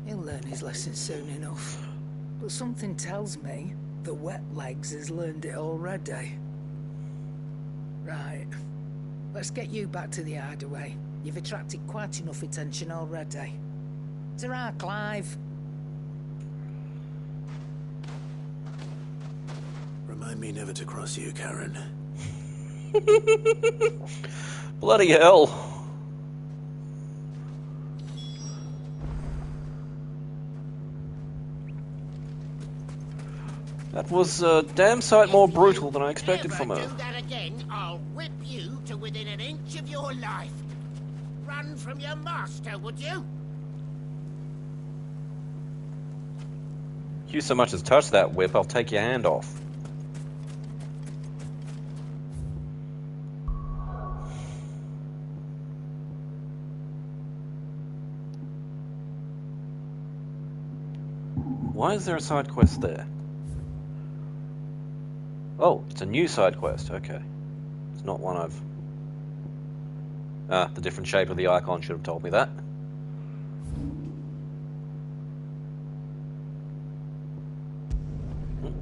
K: He'll learn his lesson soon enough. But something tells me that Wet Legs has learned it already. Right. Let's get you back to the hideaway. You've attracted quite enough attention already. Ta-ra, Clive.
D: Remind me never to cross you, Karen.
A: Bloody hell. That was a damn sight more brutal than I expected from her.
H: Do that again, I'll whip you to within an inch of your life. Run from your master, would you?
A: If you so much as touch that whip, I'll take your hand off. Why is there a side quest there? Oh, it's a new side quest, okay. It's not one I've... Ah, the different shape of the icon should have told me that.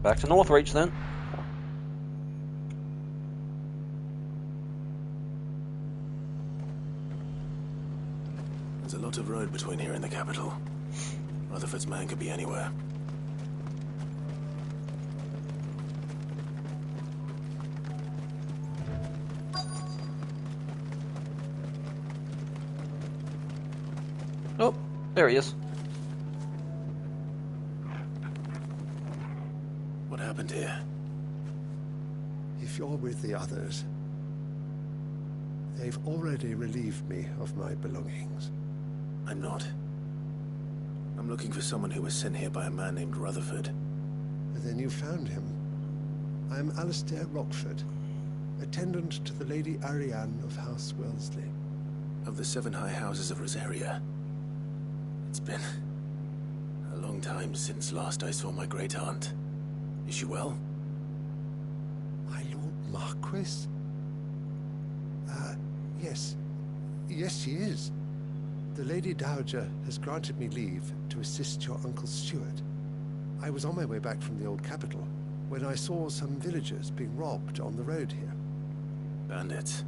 A: Back to Northreach then.
D: There's a lot of road between here and the capital. Rutherford's man could be anywhere.
A: Oh, there he is.
D: What happened here?
J: If you're with the others, they've already relieved me of my belongings.
D: I'm not. I'm looking for someone who was sent here by a man named Rutherford.
J: Then you found him. I'm Alistair Rockford, attendant to the Lady Ariane of House Wellesley.
D: Of the 7 high houses of Rosaria. It's been a long time since last I saw my great-aunt. Is she well?
J: My Lord Marquis? Yes. Yes, she is. The Lady Dowager has granted me leave to assist your Uncle Stuart. I was on my way back from the old capital when I saw some villagers being robbed on the road here.
D: Bandits?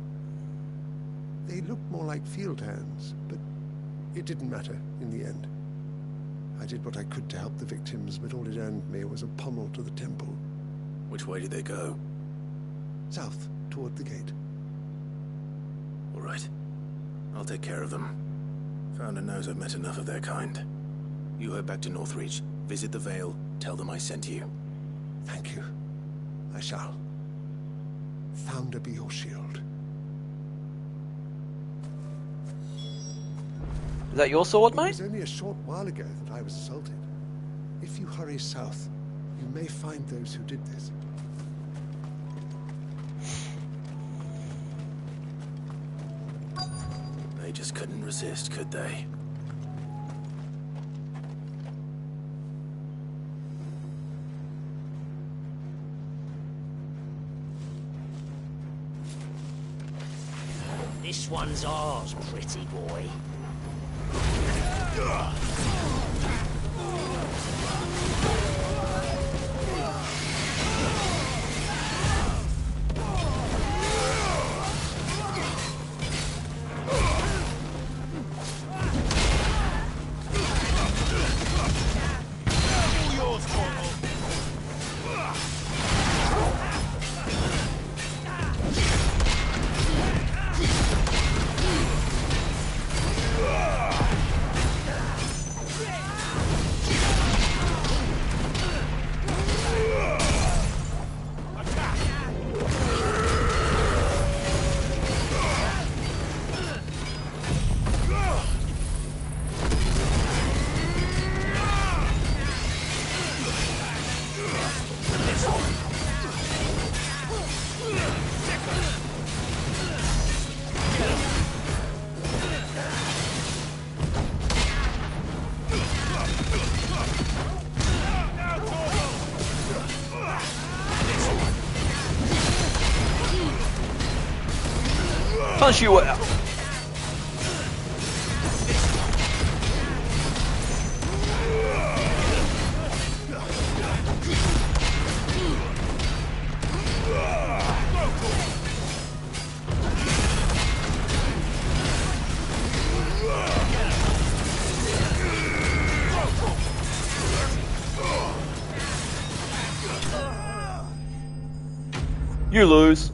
J: They looked more like field hands, but it didn't matter in the end. I did what I could to help the victims, but all it earned me was a pummel to the temple.
D: Which way did they go?
J: South, toward the gate.
D: All right. I'll take care of them. Founder knows I've met enough of their kind. You head back to Northreach, visit the Vale, tell them I sent you.
J: Thank you. I shall. Founder be your shield.
A: Is that your sword, mate?
J: It was only a short while ago that I was assaulted. If you hurry south, you may find those who did this.
D: They just couldn't resist, could they?
H: This one's ours, pretty boy.
A: Punch you out! You lose.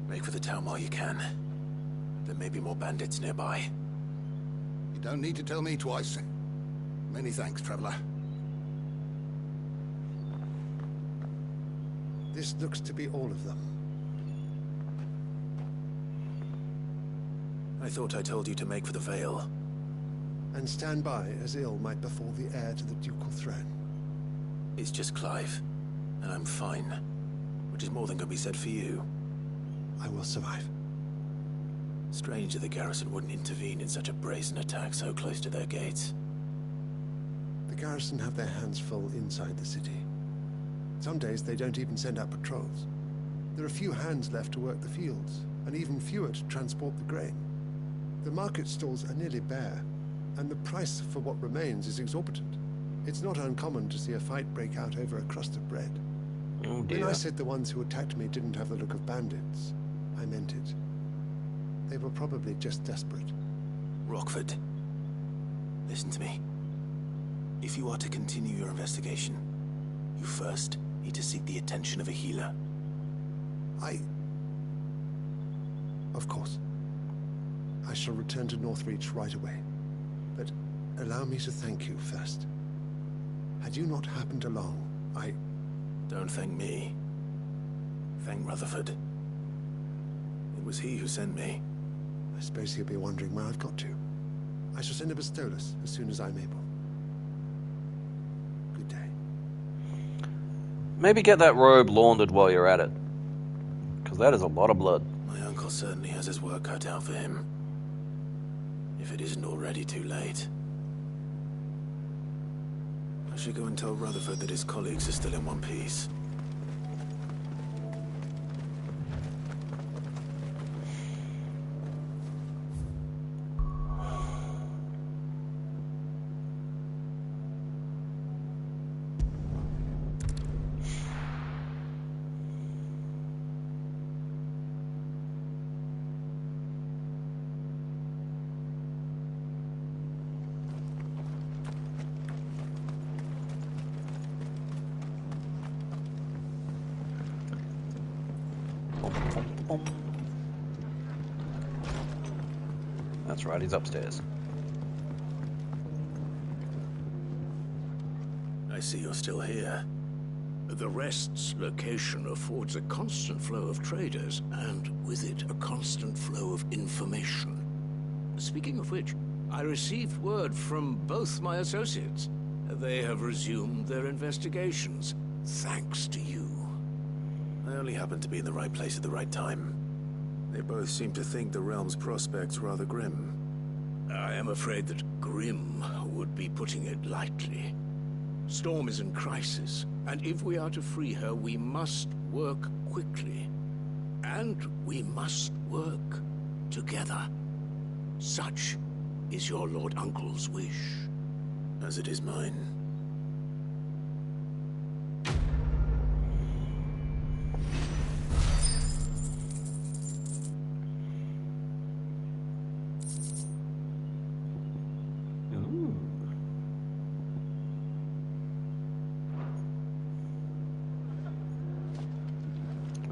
D: Make for the town while you can. There may be more bandits nearby.
M: You don't need to tell me twice. Many thanks, traveler.
J: This looks to be all of them.
D: I thought I told you to make for the Vale.
J: And stand by, as ill might befall the heir to the ducal throne.
D: It's just Clive, and I'm fine. Which is more than can be said for you.
J: I will survive.
D: Strange that the garrison wouldn't intervene in such a brazen attack so close to their gates.
J: The garrison have their hands full inside the city. Some days they don't even send out patrols. There are few hands left to work the fields, and even fewer to transport the grain. The market stalls are nearly bare, and the price for what remains is exorbitant. It's not uncommon to see a fight break out over a crust of bread.
A: Oh dear.
J: When I said the ones who attacked me didn't have the look of bandits, I meant it. They were probably just desperate.
D: Rockford, listen to me. If you are to continue your investigation, you first need to seek the attention of a healer.
J: Of course. I shall return to Northreach right away. But allow me to thank you first. Had you not happened along,
D: Don't thank me. Thank Rutherford. It was he who sent me.
J: I suppose he'll be wondering where I've got to. I shall send a Bastolus as soon as I'm able. Good day.
A: Maybe get that robe laundered while you're at it. Because that is a lot of blood.
D: My uncle certainly has his work cut out for him. If it isn't already too late. I should go and tell Rutherford that his colleagues are still in one piece.
A: That's right, he's upstairs.
S: I see you're still here. The Rest's location affords a constant flow of traders, and with it, a constant flow of information. Speaking of which, I received word from both my associates. They have resumed their investigations, thanks to you.
D: I only happened to be in the right place at the right time. They both seem to think the realm's prospects rather grim.
S: I am afraid that grim would be putting it lightly. Storm is in crisis, and if we are to free her, we must work quickly. And we must work together. Such is your Lord Uncle's wish.
D: As it is mine.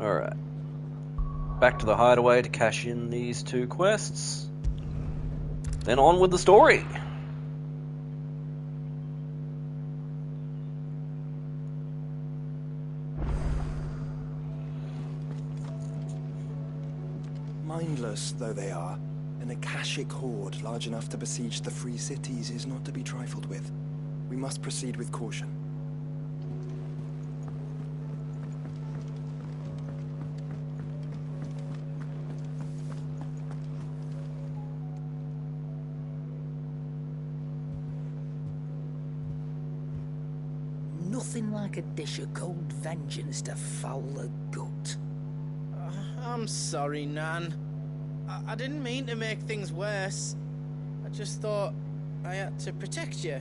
A: Alright. Back to the hideaway to cash in these 2 quests. Then on with the story.
B: Mindless though they are, an Akashic horde large enough to besiege the free cities is not to be trifled with. We must proceed with caution.
K: nothing like a dish of cold vengeance to foul the gut.
G: I'm sorry, Nan. I didn't mean to make things worse. I just thought I had to protect you.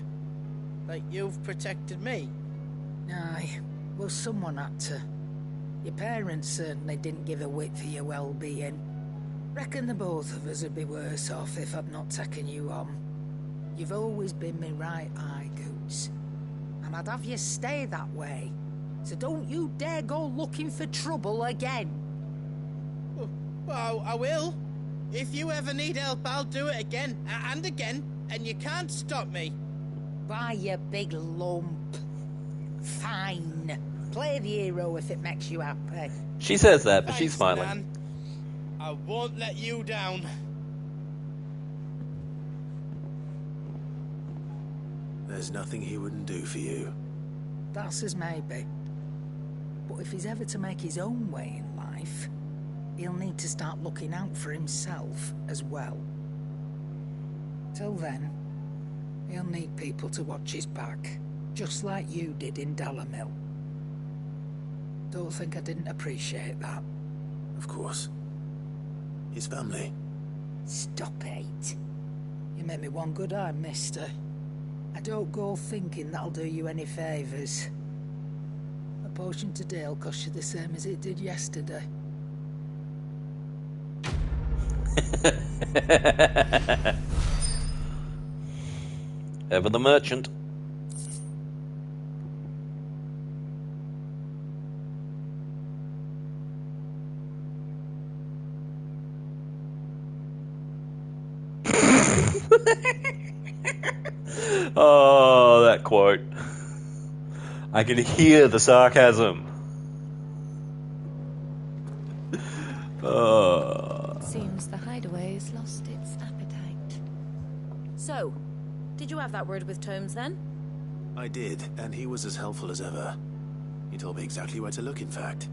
G: Like you've protected me.
K: Aye, well, someone had to. Your parents certainly didn't give a whit for your well-being. Reckon the both of us would be worse off if I'd not taken you on. You've always been me right eye, Goots. And I'd have you stay that way. So don't you dare go looking for trouble again.
G: Well, I will. If you ever need help, I'll do it again and again, and you can't stop me.
K: Why, you big lump. Fine. Play the hero if it makes you happy.
A: She says that, but
G: Thanks,
A: she's smiling.
G: Nan. I won't let you down.
D: There's nothing he wouldn't do for you.
K: That's as maybe. But if he's ever to make his own way in life, he'll need to start looking out for himself as well. Till then, he'll need people to watch his back, just like you did in Dalimil. Don't think I didn't appreciate that.
D: Of course. His family.
K: Stop it. You made me one good eye, mister. I don't go thinking that'll do you any favours. A potion today'll cost you the same as it did yesterday.
A: Ever the merchant. Oh, that quote. I can hear the sarcasm.
P: Seems the hideaway's lost its appetite.
C: So, did you have that word with Tomes then?
D: I did, and he was as helpful as ever. He told me exactly where to look, in fact.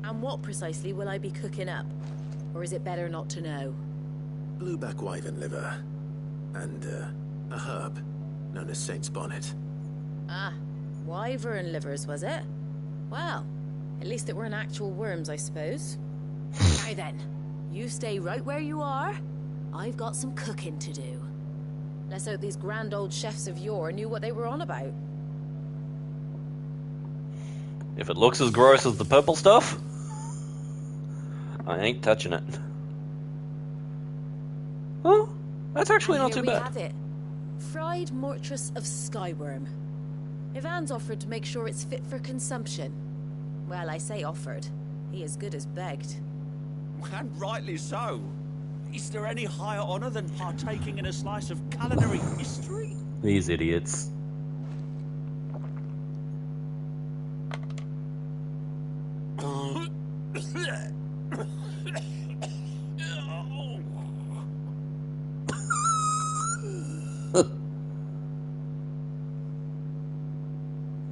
C: And what precisely will I be cooking up? Or is it better not to know?
D: Blueback wyvern liver. And, a herb known as Saint's Bonnet.
C: Ah, wyvern livers, was it? Well, at least it weren't actual worms, I suppose. Now then, you stay right where you are. I've got some cooking to do. Let's hope these grand old chefs of yore knew what they were on about.
A: If it looks as gross as the purple stuff, I ain't touching it. Oh, that's actually not too
C: Here we
A: bad.
C: have it. Fried mortress of skyworm. Ivan's offered to make sure it's fit for consumption. Well, I say offered. He as good as begged.
F: And rightly so. Is there any higher honor than partaking in a slice of culinary history?
A: These idiots.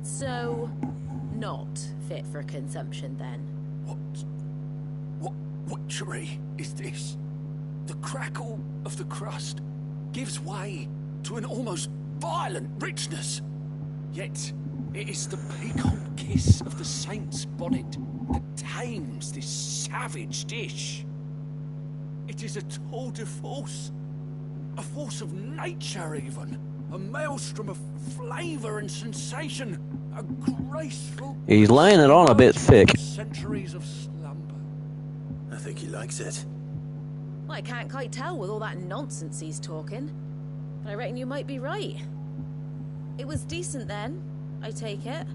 C: So, not fit for consumption then?
F: What witchery is this? The crackle of the crust gives way to an almost violent richness. Yet, it is the piquant kiss of the Saint's Bonnet that tames this savage dish. It is a tour de force. A force of nature, even. A maelstrom of flavour and sensation. A graceful...
A: He's laying it on a bit thick.
F: Centuries of slumber.
D: I think he likes it.
C: Well, I can't quite tell with all that nonsense he's talking. But I reckon you might be right. It was decent then, I take it.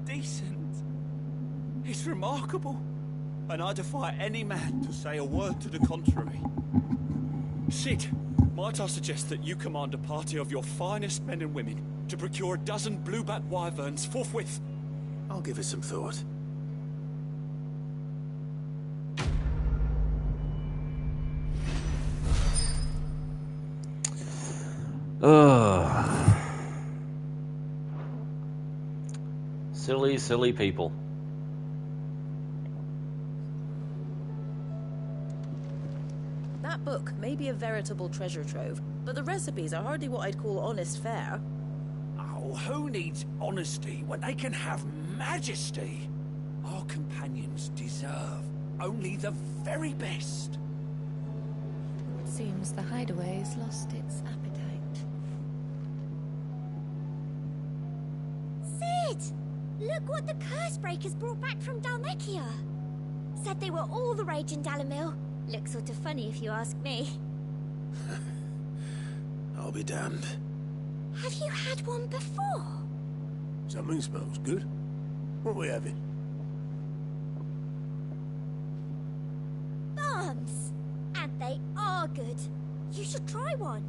F: Decent? It's remarkable. And I defy any man to say a word to the contrary. Sid, might I suggest that you command a party of your finest men and women to procure a dozen blueback wyverns forthwith?
D: I'll give it some thought.
A: Silly, silly people.
C: That book may be a veritable treasure trove, but the recipes are hardly what I'd call honest fare.
F: Oh, who needs honesty when they can have majesty? Our companions deserve only the very best.
O: It seems the hideaway's lost its appetite.
V: Sid! Look what the Cursebreakers brought back from Dalmekia. Said they were all the rage in Dalimil. Looks sort of funny if you ask me.
D: I'll be damned.
V: Have you had one before?
S: Something smells good. What are we having?
V: Bombs! And they are good. You should try one.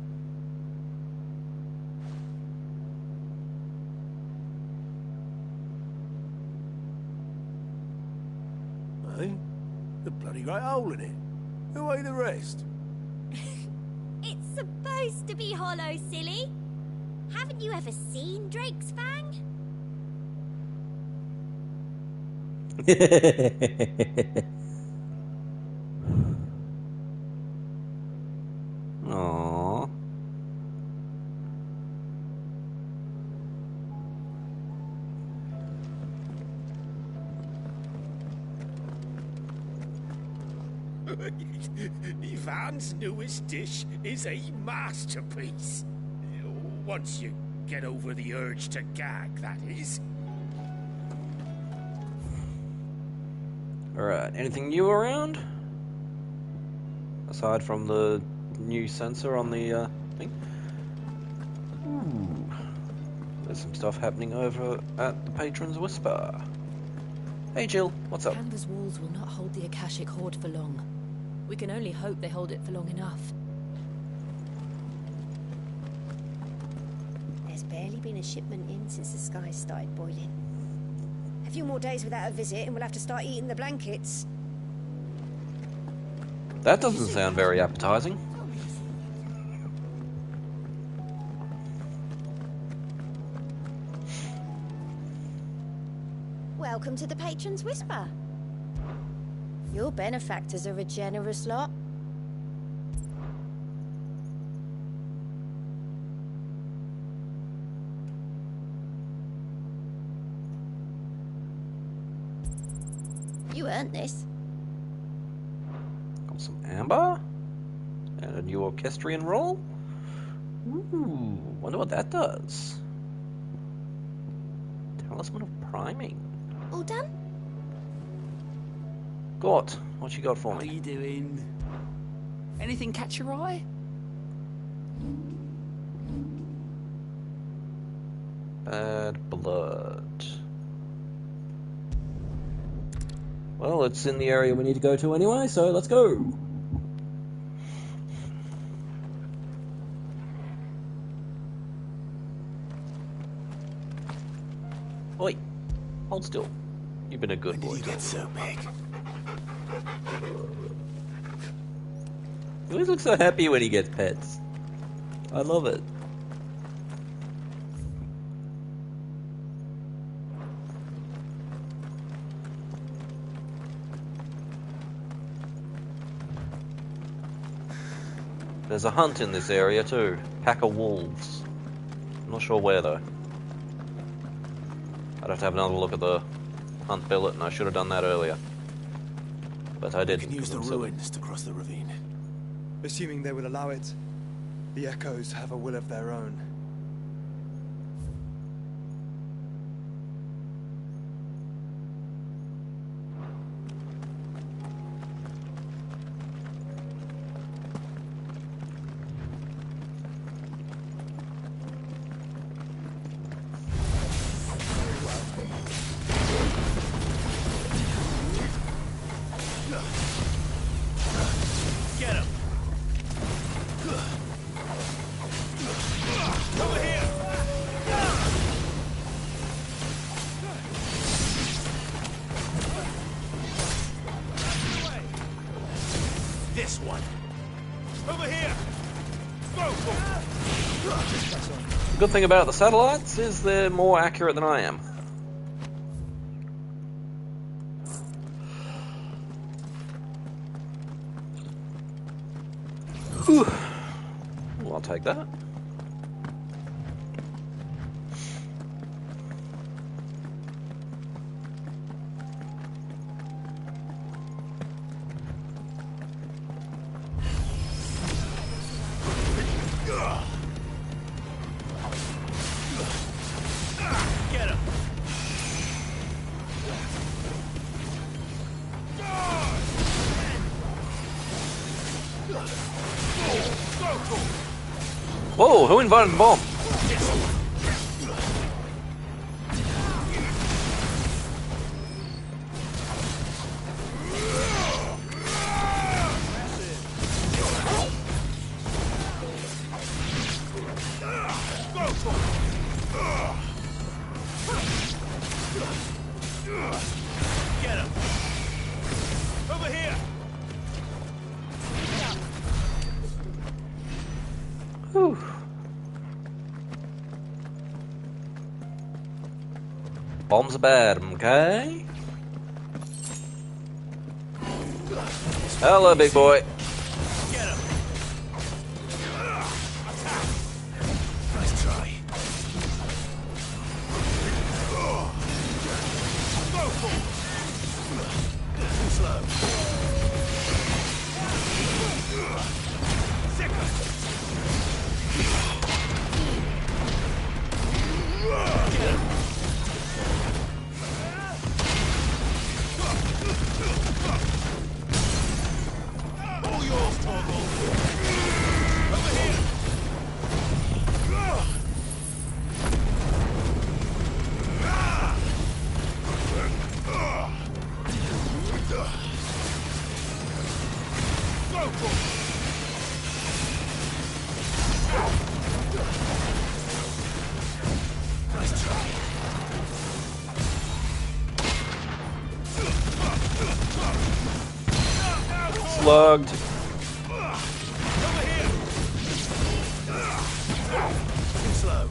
S: Hey? The bloody great hole in it. Who ate the rest?
V: It's supposed to be hollow, silly. Haven't you ever seen Drake's Fang?
A: Aww.
F: Ivan's newest dish is a masterpiece. Once you get over the urge to gag, that is.
A: Alright, anything new around? Aside from the new sensor on the thing? Ooh. There's some stuff happening over at the Patron's Whisper. Hey Jill, what's up?
C: Canva's walls will not hold the Akashic Horde for long. We can only hope they hold it for long enough.
W: There's barely been a shipment in since the skies started boiling. A few more days without a visit and we'll have to start eating the blankets.
A: That doesn't sound very appetizing.
W: Welcome to the Patron's Whisper. Your benefactors are a generous lot. You earned this.
A: Got some amber and a new orchestrion roll. Ooh, wonder what that does. Talisman of priming.
W: All done?
A: Gort, what you got for
X: What are
A: me?
X: you doing? Anything catch your eye?
A: Bad blood. Well, it's in the area we need to go to anyway, so let's go. Oi, hold still. You've been a good boy.
D: You get so big.
A: He always looks so happy when he gets pets. I love it. There's a hunt in this area too. Pack of wolves. I'm not sure where though. I'd have to have another look at the hunt billet, and I should have done that earlier. But I didn't.
D: We can use the
A: 'cause I'm silly.
D: ruins to cross the ravine.
B: Assuming they will allow it. The Echoes have a will of their own.
F: Get him! Over here! This one! Over here! Go!
A: The good thing about the satellites is they're more accurate than I am. Whew. Well, I'll take that.
F: Get him!
A: Whoa, who invited the bomb?
F: Get him! Over here!
A: Whew. Bombs are bad, okay? Hello, big boy.
F: Get him! Nice try. Go for it! Too slow. All yours, Torgal. Over here. Go for it. Nice try.
A: Slugged.
F: Over here. Too slow.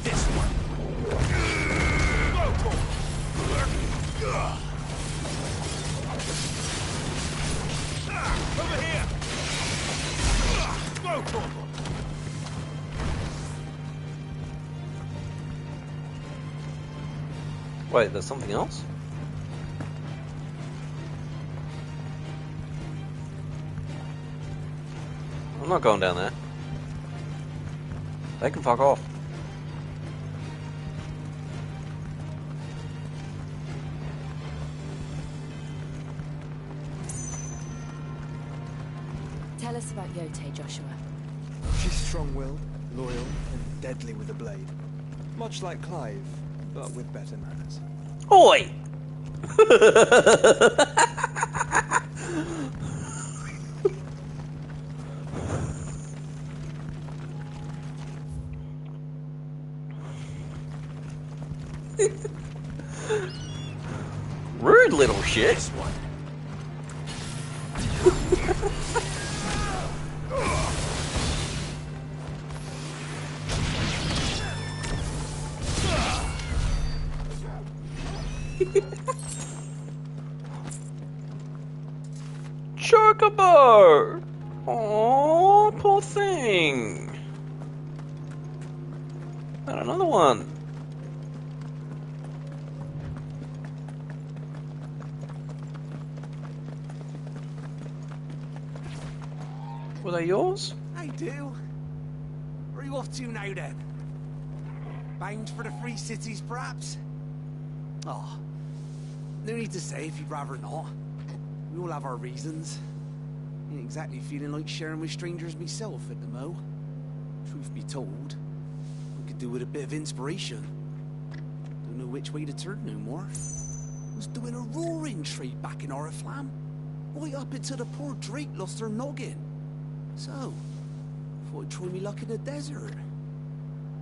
F: This one. Over here. Go, Torgal.
A: Wait, there's something else? I'm not going down there. They can fuck off.
P: Tell us about Yote, Joshua.
B: She's strong-willed, loyal, and deadly with a blade. Much like Clive, but with better manners.
A: Oi! Rude little shit.
F: This one.
A: Chocobo! Oh, poor thing. And another one. Were they yours?
L: I do. Where are you off to now, then? Bound for the Free Cities, perhaps? Oh, no need to say if you'd rather not. We all have our reasons. Ain't exactly feeling like sharing with strangers myself at the mo. Truth be told, I could do with a bit of inspiration. Don't know which way to turn no more. Was doing a roaring trade back in Oriflamme. Right up until the poor Drake lost her noggin. So, thought I'd try me luck in the desert.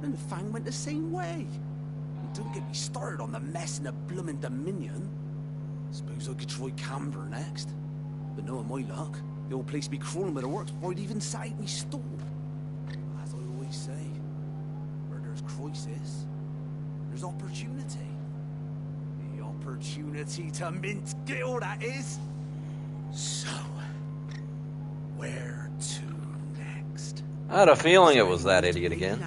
L: And Fang went the same way. And don't get me started on the mess in the bloomin' Dominion. Suppose I could try Camber next. But knowing my luck, the old place be crawling with the works before I'd even sat out me stall. As I always say, crisis. There's opportunity. The opportunity to mint Gil, that is. So, where to next?
A: I had a feeling it was that idiot again.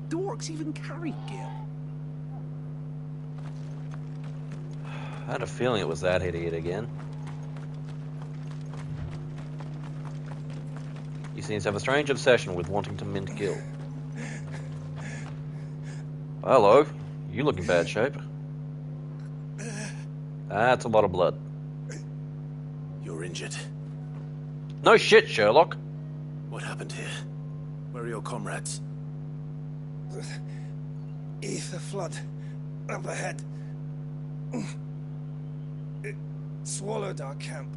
L: The orcs even carry Gil.
A: I had a feeling it was that idiot again. He seems to have a strange obsession with wanting to mint Gil. Hello, you look in bad shape. That's a lot of blood.
D: You're injured.
A: No shit, Sherlock.
D: What happened here? Where are your comrades?
N: Ether flood up ahead. It swallowed our camp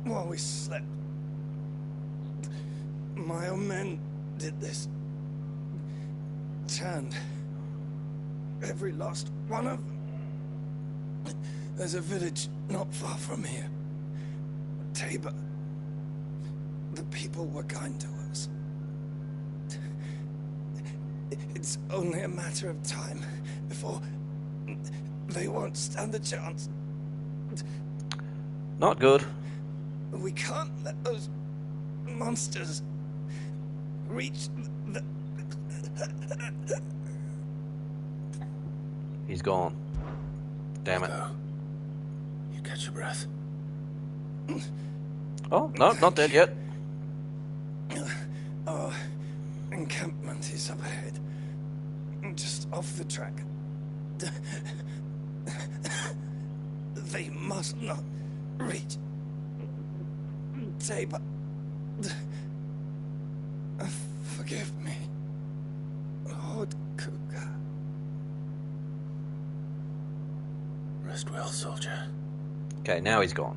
N: while we slept. My own men did this. Turned every last one of them. There's a village not far from here. Tabor. The people were kind to us. It's only a matter of time before they won't stand a chance.
A: Not good.
N: We can't let those monsters reach the...
A: He's gone. Damn it.
D: You catch your breath.
A: Oh, no, not dead yet.
N: Our encampment is up ahead. Just off the track. They must not reach Tabor. Forgive me, Lord Cougar.
D: Rest well, soldier.
A: Okay, now he's gone.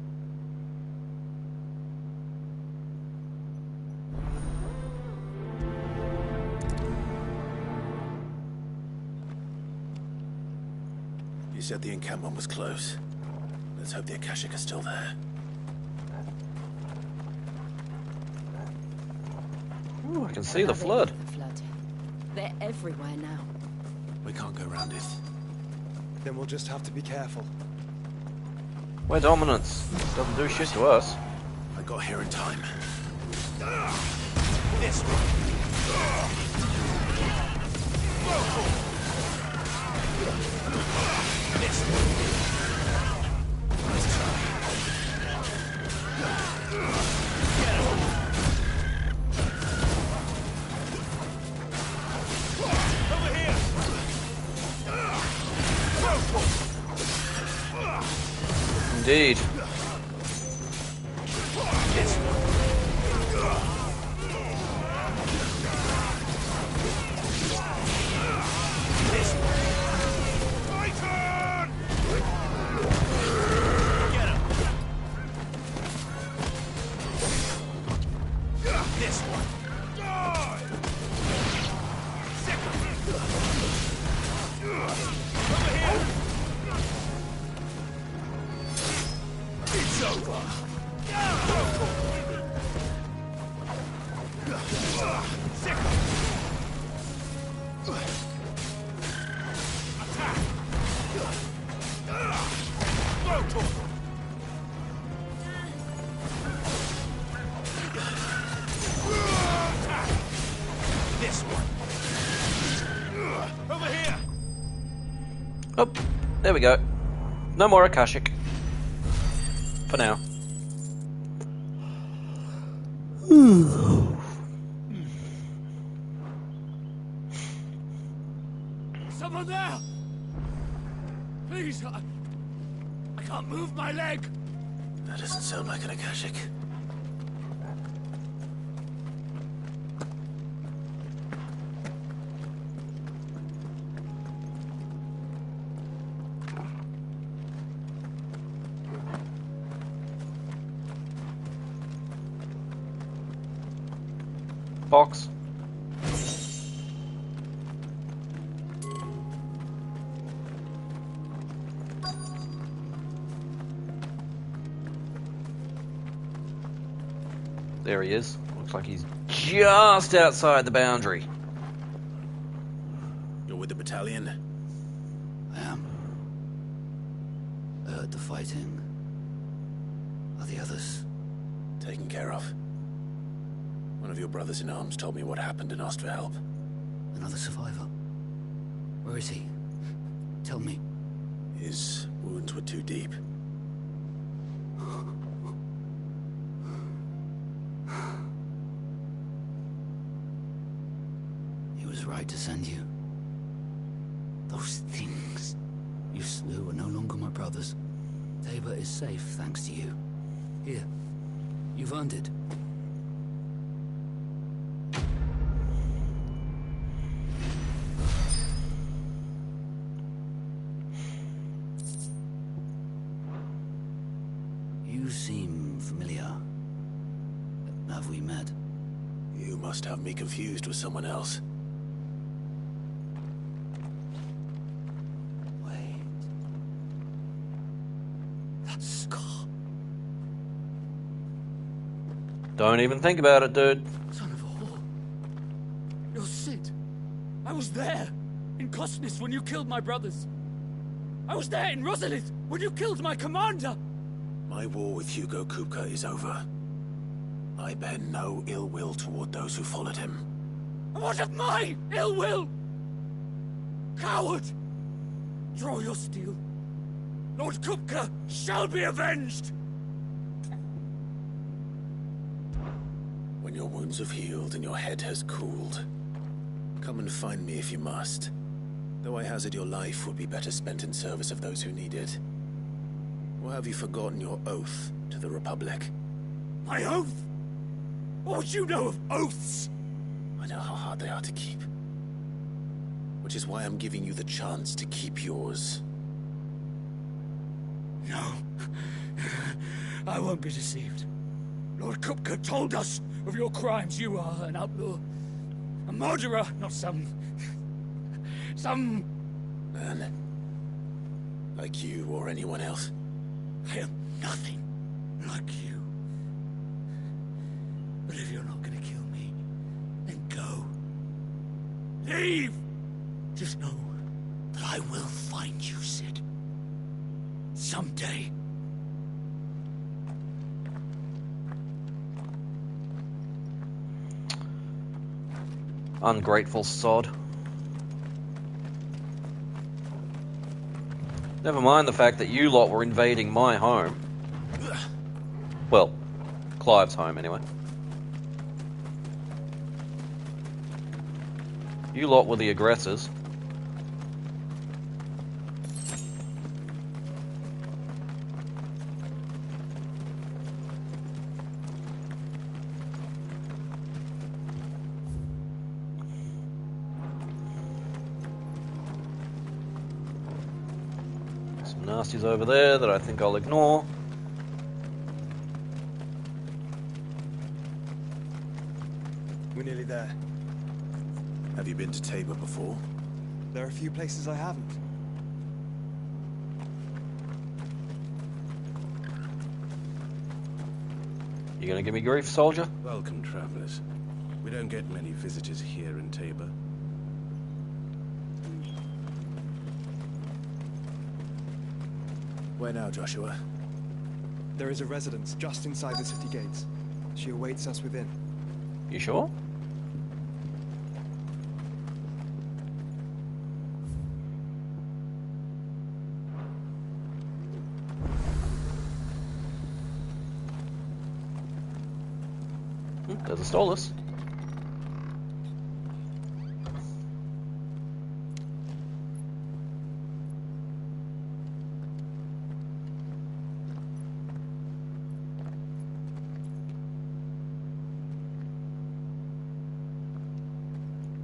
D: You said the encampment was close. Let's hope the Akashic are still there.
A: Ooh, I can see the flood.
P: They're everywhere now.
D: We can't go around it.
B: Then we'll just have to be careful.
A: We're dominance. Doesn't do shit to us.
D: I got here in time.
F: This one. This one.
A: Indeed. Oh, there we go. No more Akashic. For now.
F: Someone there! Please, I can't move my leg!
D: That doesn't sound like an Akashic.
A: Box. There he is. Looks like he's just outside the boundary.
N: heard the fighting. Are the others
D: taken care of? One of your brothers in arms told me what happened and asked for help.
N: Another survivor? Where is he? Tell me.
D: His wounds were too deep.
N: He was right to send you. Those things you slew are no longer my brothers. Tabor is safe thanks to you. Here, you've earned it. You seem familiar. Have we met?
D: You must have me confused with someone else.
N: Wait. That scar.
A: Don't even think about it, dude.
E: Son of a whore. You're Sid. I was there, in Cosnes when you killed my brothers. I was there in Rosalith when you killed my commander.
D: My war with Hugo Kupka is over. I bear no ill will toward those who followed him.
E: And what of my ill will? Coward! Draw your steel. Lord Kupka shall be avenged!
D: When your wounds have healed and your head has cooled, come and find me if you must. Though I hazard your life would be better spent in service of those who need it. Or have you forgotten your oath to the Republic?
E: My oath? What would you know of oaths?
D: I know how hard they are to keep. Which is why I'm giving you the chance to keep yours.
E: No. I won't be deceived. Lord Kupka told us of your crimes. You are an outlaw. A murderer, not some
D: man. Like you or anyone else.
E: I am nothing like you. But if you're not gonna kill me, then go. Leave! Just know that I will find you, Sid. Someday.
A: Ungrateful sod. Never mind the fact that you lot were invading my home. Well, Clive's home, anyway. You lot were the aggressors. Some nasties over there that I think I'll ignore.
B: We're nearly there.
D: Have you been to Tabor before?
B: There are a few places I haven't.
A: You gonna give me grief, soldier?
Q: Welcome, travelers. We don't get many visitors here in Tabor.
D: Where now, Joshua?
B: There is a residence just inside the city gates. She awaits us within.
A: You sure? There's a Stolas.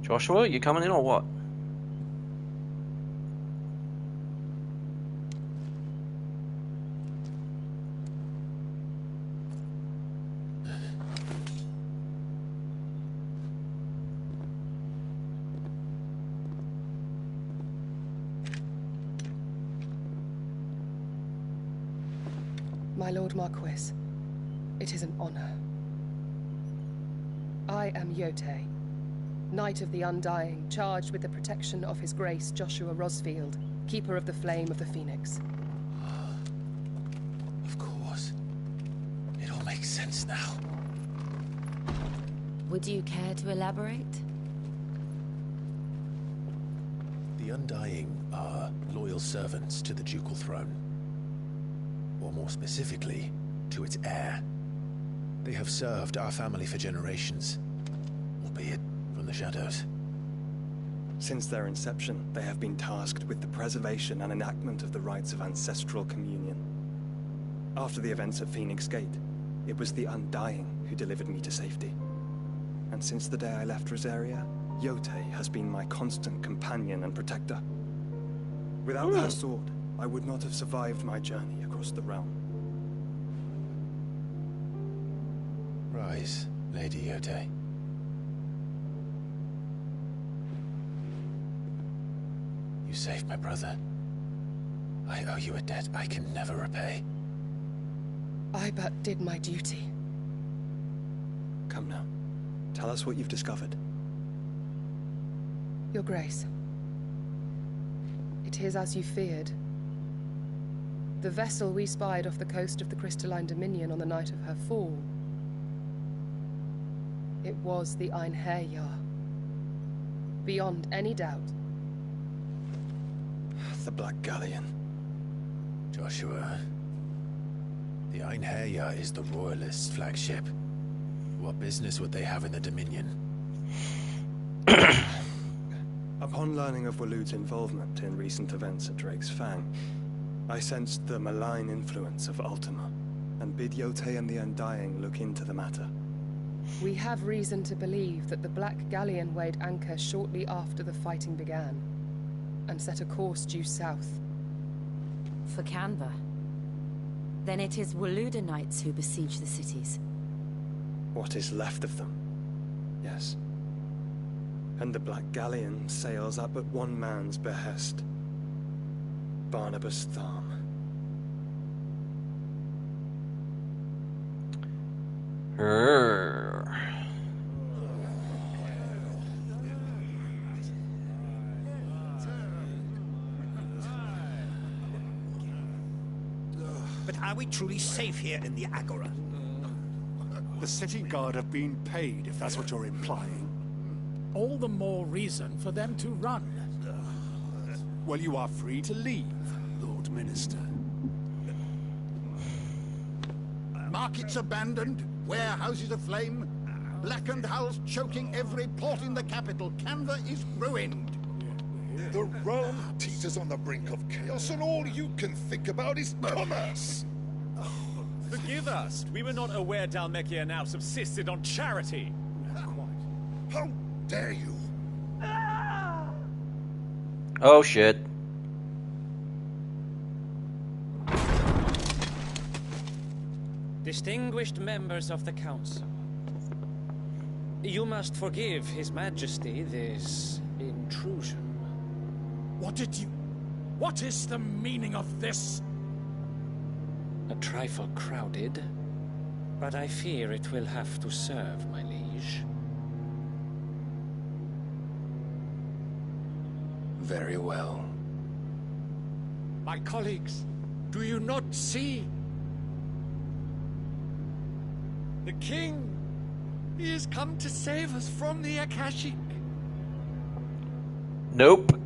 A: Joshua, you coming in or what?
T: My Lord Marquis, it is an honor. I am Yote, Knight of the Undying, charged with the protection of His Grace Joshua Rosfield, Keeper of the Flame of the Phoenix.
D: sense now.
C: Would you care to elaborate?
D: The Undying are loyal servants to the ducal throne. Or more specifically, to its heir. They have served our family for generations, albeit from the shadows.
B: Since their inception, they have been tasked with the preservation and enactment of the rites of ancestral communion. After the events at Phoenix Gate, it was the Undying who delivered me to safety. And since the day I left Rosaria, Yotei has been my constant companion and protector. Without her sword, I would not have survived my journey across the realm.
D: Rise, Lady Yotei. You saved my brother. I owe you a debt I can never repay.
T: I but did my duty.
B: Come now. Tell us what you've discovered.
T: Your Grace. It is as you feared. The vessel we spied off the coast of the Crystalline Dominion on the night of her fall. It was the Einherjar. Beyond any doubt.
B: The Black Galleon.
D: Joshua, the Einherjar is the Royalists' flagship. What business would they have in the Dominion?
B: Upon learning of Waloed's involvement in recent events at Drake's Fang, I sensed the malign influence of Ultima, and bid Yotei and the Undying look into the matter.
T: We have reason to believe that the Black Galleon weighed anchor shortly after the fighting began, and set a course due south.
C: For Canva. Then it is Waloed Knights who besiege the cities.
B: What is left of them? Yes. And the Black Galleon sails up at one man's behest. Barnabas Tharm.
F: But are we truly safe here in the Agora?
H: The city guard have been paid, if that's what you're implying.
I: All the more reason for them to run.
H: Well, you are free to leave, Lord Minister.
M: Markets abandoned, warehouses aflame, blackened hulls choking every port in the capital. Canva is ruined.
R: The realm teeters on the brink of chaos, and all you can think about is commerce.
U: Forgive us. We were not aware Dhalmekia now subsisted on charity.
R: How dare you?
A: Oh shit.
Y: Distinguished members of the Council, you must forgive His Majesty this intrusion.
I: What is the meaning of this?
Y: A trifle crowded, but I fear it will have to serve, my liege.
F: Very well.
I: My colleagues, do you not see? The king, he has come to save us from the Akashic.
A: Nope.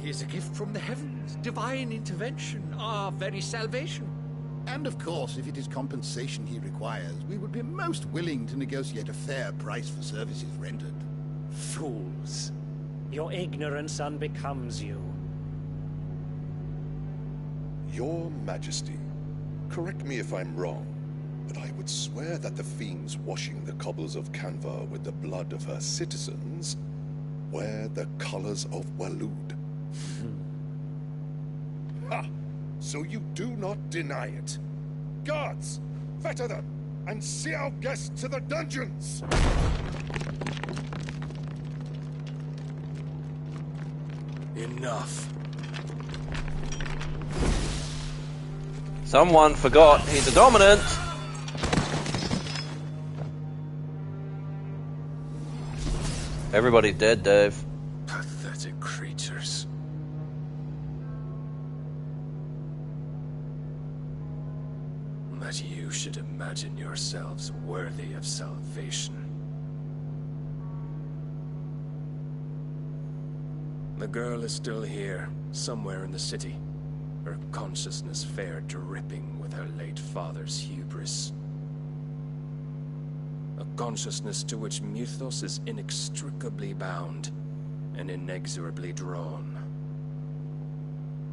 I: He is a gift from the heavens, divine intervention, our very salvation.
M: And of course, if it is compensation he requires, we would be most willing to negotiate a fair price for services rendered.
Y: Fools. Your ignorance unbecomes you.
R: Your Majesty, correct me if I'm wrong, but I would swear that the fiends washing the cobbles of Canva with the blood of her citizens wear the colors of Waloed. Ha! So you do not deny it. Guards, fetter them, and see our guests to the dungeons!
F: Enough.
A: Someone forgot he's a dominant. Everybody's dead, Dave.
F: Pathetic creatures.
G: that you should imagine yourselves worthy of salvation. The girl is still here, somewhere in the city, her consciousness fair dripping with her late father's hubris. A consciousness to which Mythos is inextricably bound and inexorably drawn.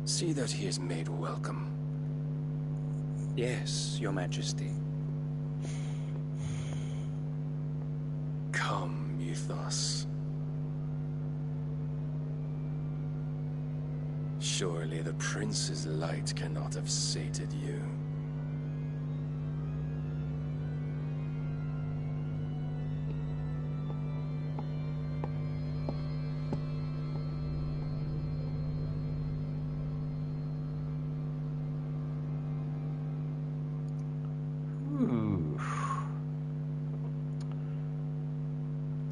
G: See that he is made welcome.
Y: Yes, Your Majesty.
G: Come, Mythos. Surely the prince's light cannot have sated you.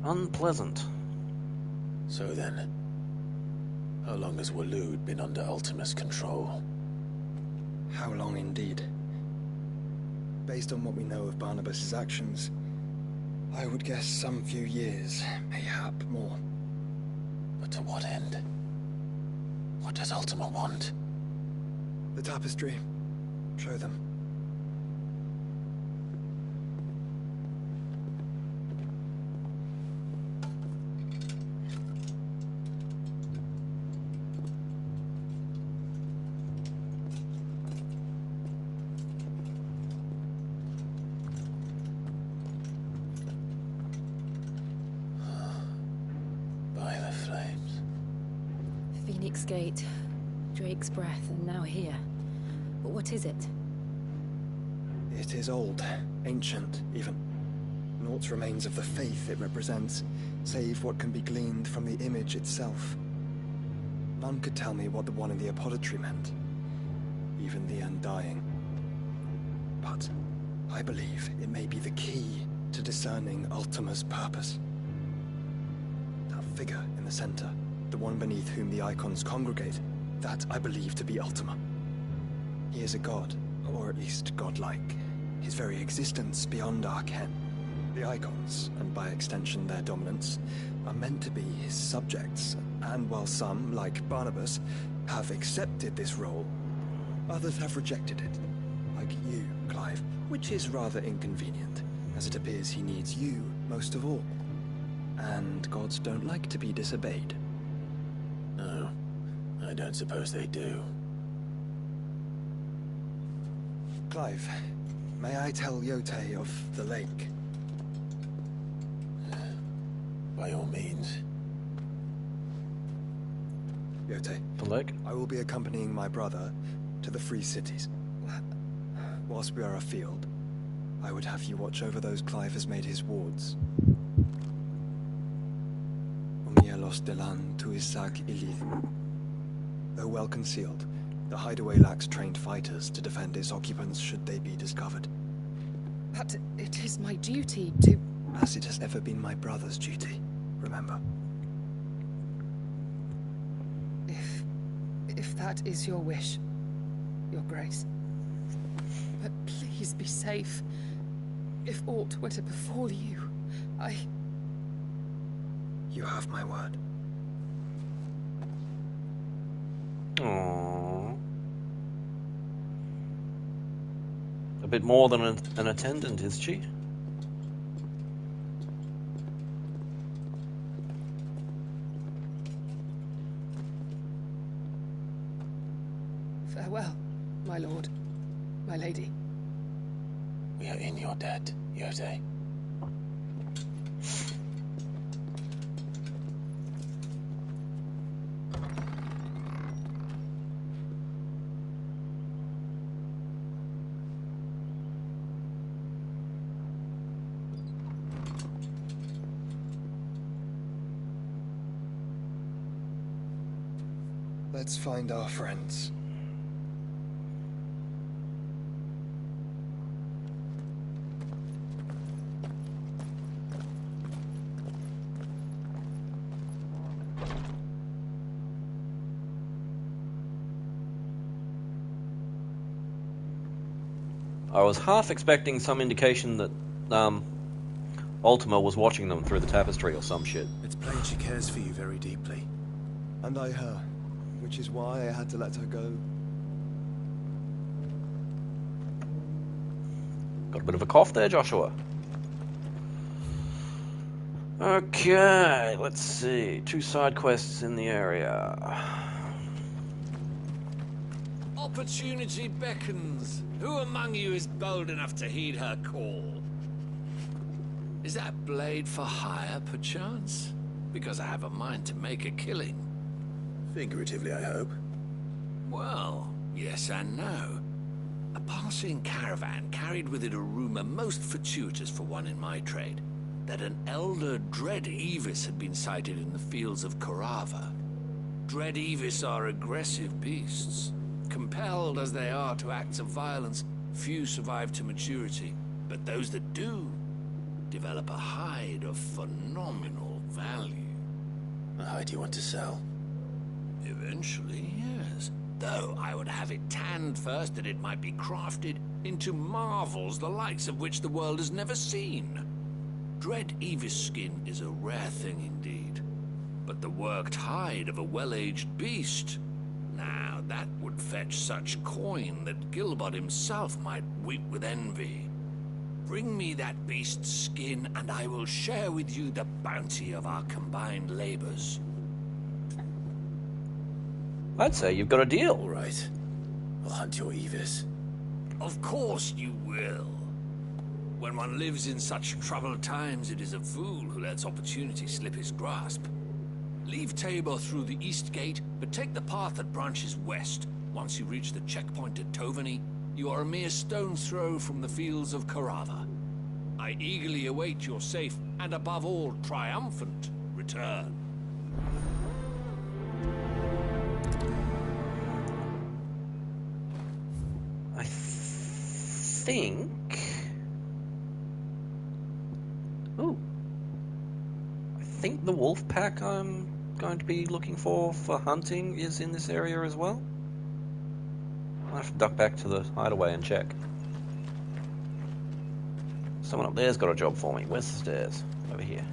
A: Unpleasant.
D: So then, how long has Waloed been under Ultima's control?
B: How long indeed? Based on what we know of Barnabas's actions, I would guess some few years, mayhap more.
D: But to what end? What does Ultima want?
B: The tapestry. Show them.
C: Phoenix Gate, Drake's Breath, and now here. But what is it?
B: It is old, ancient, even. Naught remains of the faith it represents, save what can be gleaned from the image itself. None could tell me what the one in the apothecary meant, even the Undying. But I believe it may be the key to discerning Ultima's purpose. That figure in the center, the one beneath whom the icons congregate, that I believe to be Ultima. He is a god, or at least godlike. His very existence beyond our ken. The icons, and by extension their dominance, are meant to be his subjects, and while some, like Barnabas, have accepted this role, others have rejected it. Like you, Clive, which is rather inconvenient, as it appears he needs you most of all. And gods don't like to be disobeyed.
D: No, I don't suppose they do.
B: Clive, may I tell Yote of the lake?
D: By all means.
B: Yote.
A: The lake?
B: I will be accompanying my brother to the Free Cities. Whilst we are afield, I would have you watch over those Clive has made his wards. Umielos delan tuisak ilith. Though well concealed, the hideaway lacks trained fighters to defend its occupants should they be discovered.
T: But it is my duty to...
B: As it has ever been my brother's duty, remember.
T: If that is your wish, Your Grace. But please be safe. If aught were to befall you,
B: You have my word.
A: Aww. A bit more than an attendant, is she?
T: Farewell, my lord, my lady.
D: We are in your debt, Yote.
B: Let's find our friends.
A: I was half expecting some indication that Ultima was watching them through the tapestry or some shit.
Q: It's plain she cares for you very deeply.
B: And I her, which is why I had to let her go.
A: Got a bit of a cough there, Joshua. Okay, let's see. 2 side quests in the area.
F: Opportunity beckons. Who among you is bold enough to heed her call? Is that blade for hire, perchance? Because I have a mind to make a killing.
D: Figuratively, I hope.
F: Well, yes and no. A passing caravan carried with it a rumor most fortuitous for one in my trade, that an elder Dread Evis had been sighted in the fields of Carava. Dread Evis are aggressive beasts. Compelled as they are to acts of violence, few survive to maturity, but those that do develop a hide of phenomenal value.
D: A hide you want to sell?
F: Eventually, yes. Though I would have it tanned first that it might be crafted into marvels the likes of which the world has never seen. Dread Evis skin is a rare thing indeed. But the worked hide of a well-aged beast, now that would fetch such coin that Gilbert himself might weep with envy. Bring me that beast's skin, and I will share with you the bounty of our combined labors.
A: I'd say you've got a deal.
D: All right. I'll hunt your Evis.
F: Of course you will. When one lives in such troubled times, it is a fool who lets opportunity slip his grasp. Leave Tabor through the east gate, but take the path that branches west. Once you reach the checkpoint at Tovany, you are a mere stone's throw from the fields of Carava. I eagerly await your safe, and above all, triumphant return.
A: I think... Ooh. I think the wolf pack I'm going to be looking for hunting is in this area as well. I'll have to duck back to the hideaway and check. Someone up there's got a job for me. Where's the stairs? Over here.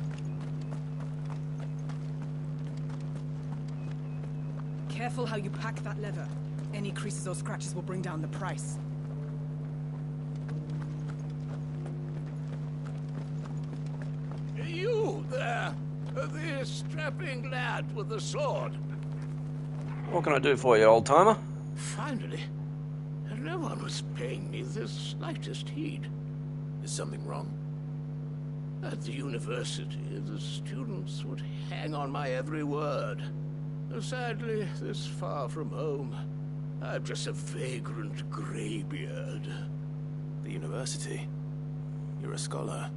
J: Careful how you pack that leather. Any creases or scratches will bring down the price.
F: You there, the strapping lad with the sword.
A: What can I do for you, old-timer?
F: Finally. No one was paying me the slightest heed.
D: Is something wrong?
F: At the university, the students would hang on my every word. Sadly, this far from home, I'm just a vagrant greybeard.
D: The university? You're a scholar.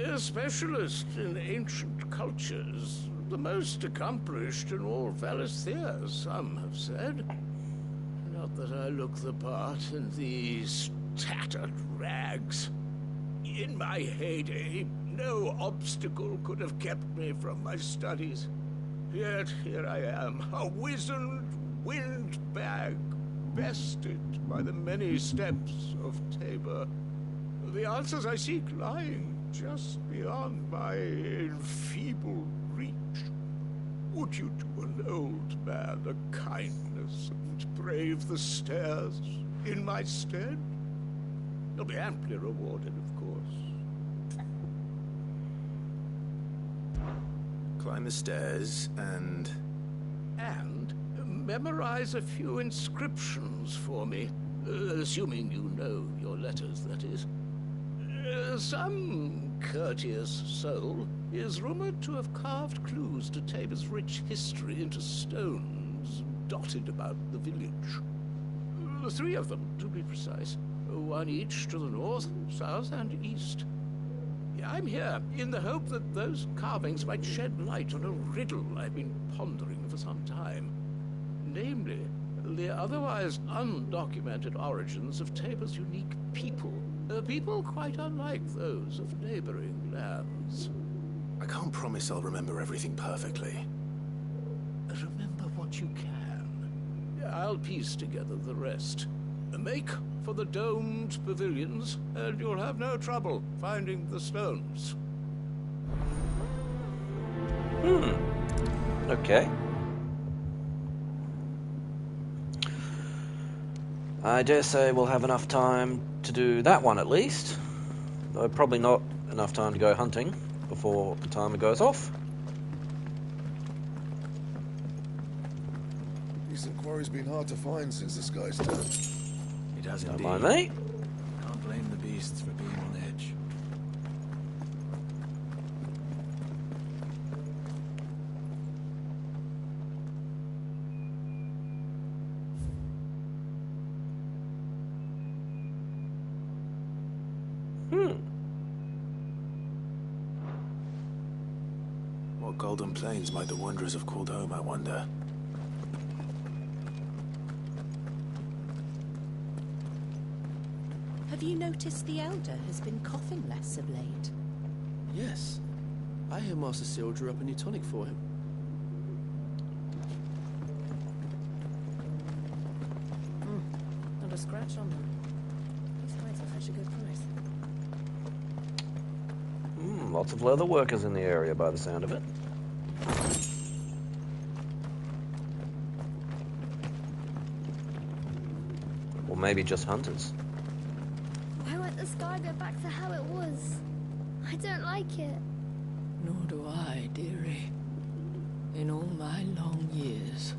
F: A specialist in ancient cultures. The most accomplished in all Valisthea, some have said. Not that I look the part in these tattered rags. In my heyday, no obstacle could have kept me from my studies. Yet here I am, a wizened windbag, bested by the many steps of Tabor. The answers I seek lying just beyond my enfeebled reach. Would you do an old man a kindness and brave the stairs in my stead? You'll be amply rewarded, of course.
D: Climb the stairs and...
F: And memorize a few inscriptions for me. Assuming you know your letters, that is. Some courteous soul is rumored to have carved clues to Tabor's rich history into stones dotted about the village. 3 of them, to be precise. 1 each to the north, south, and east. I'm here in the hope that those carvings might shed light on a riddle I've been pondering for some time. Namely, the otherwise undocumented origins of Tabor's unique people. People quite unlike those of neighboring lands.
D: I can't promise I'll remember everything perfectly.
F: Remember what you can. I'll piece together the rest. Make for the domed pavilions, and you'll have no trouble finding the stones.
A: Okay. I dare say we'll have enough time to do that one at least. Though probably not enough time to go hunting before the timer goes off.
R: Decent quarry's been hard to find since the sky's turned.
Q: It has
A: Don't
Q: indeed.
A: mind me.
Q: Can't blame the beasts for being on edge.
D: What golden plains might the wanderers have called home, I wonder?
C: Have you noticed the Elder has been coughing less of late?
K: Yes. I hear Master Seal drew up a new tonic for him.
C: Not a scratch on them. Besides, I'll fetch a good price.
A: Lots of leather workers in the area by the sound of it. Or maybe just hunters.
O: Why won't the sky go back to how it was? I don't like it.
S: Nor do I, dearie. In all my long years,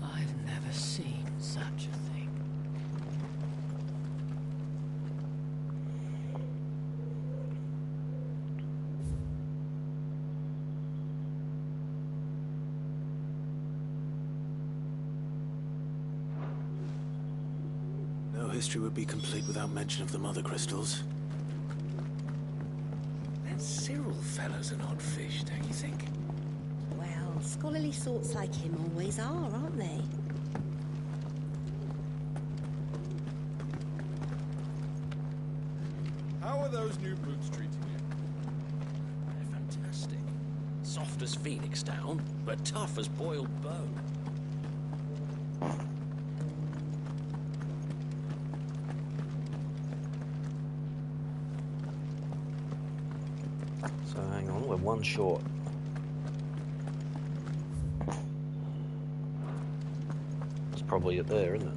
S: I've never seen such a thing.
D: No history would be complete without mention of the mother crystals.
F: That Cyril fellow's an odd fish, don't you think?
V: Well, scholarly sorts like him always are, aren't they?
U: How are those new boots treating you?
F: They're fantastic. Soft as phoenix down, but tough as boiled bone.
A: So hang on, we're one short. It's probably it there, isn't it?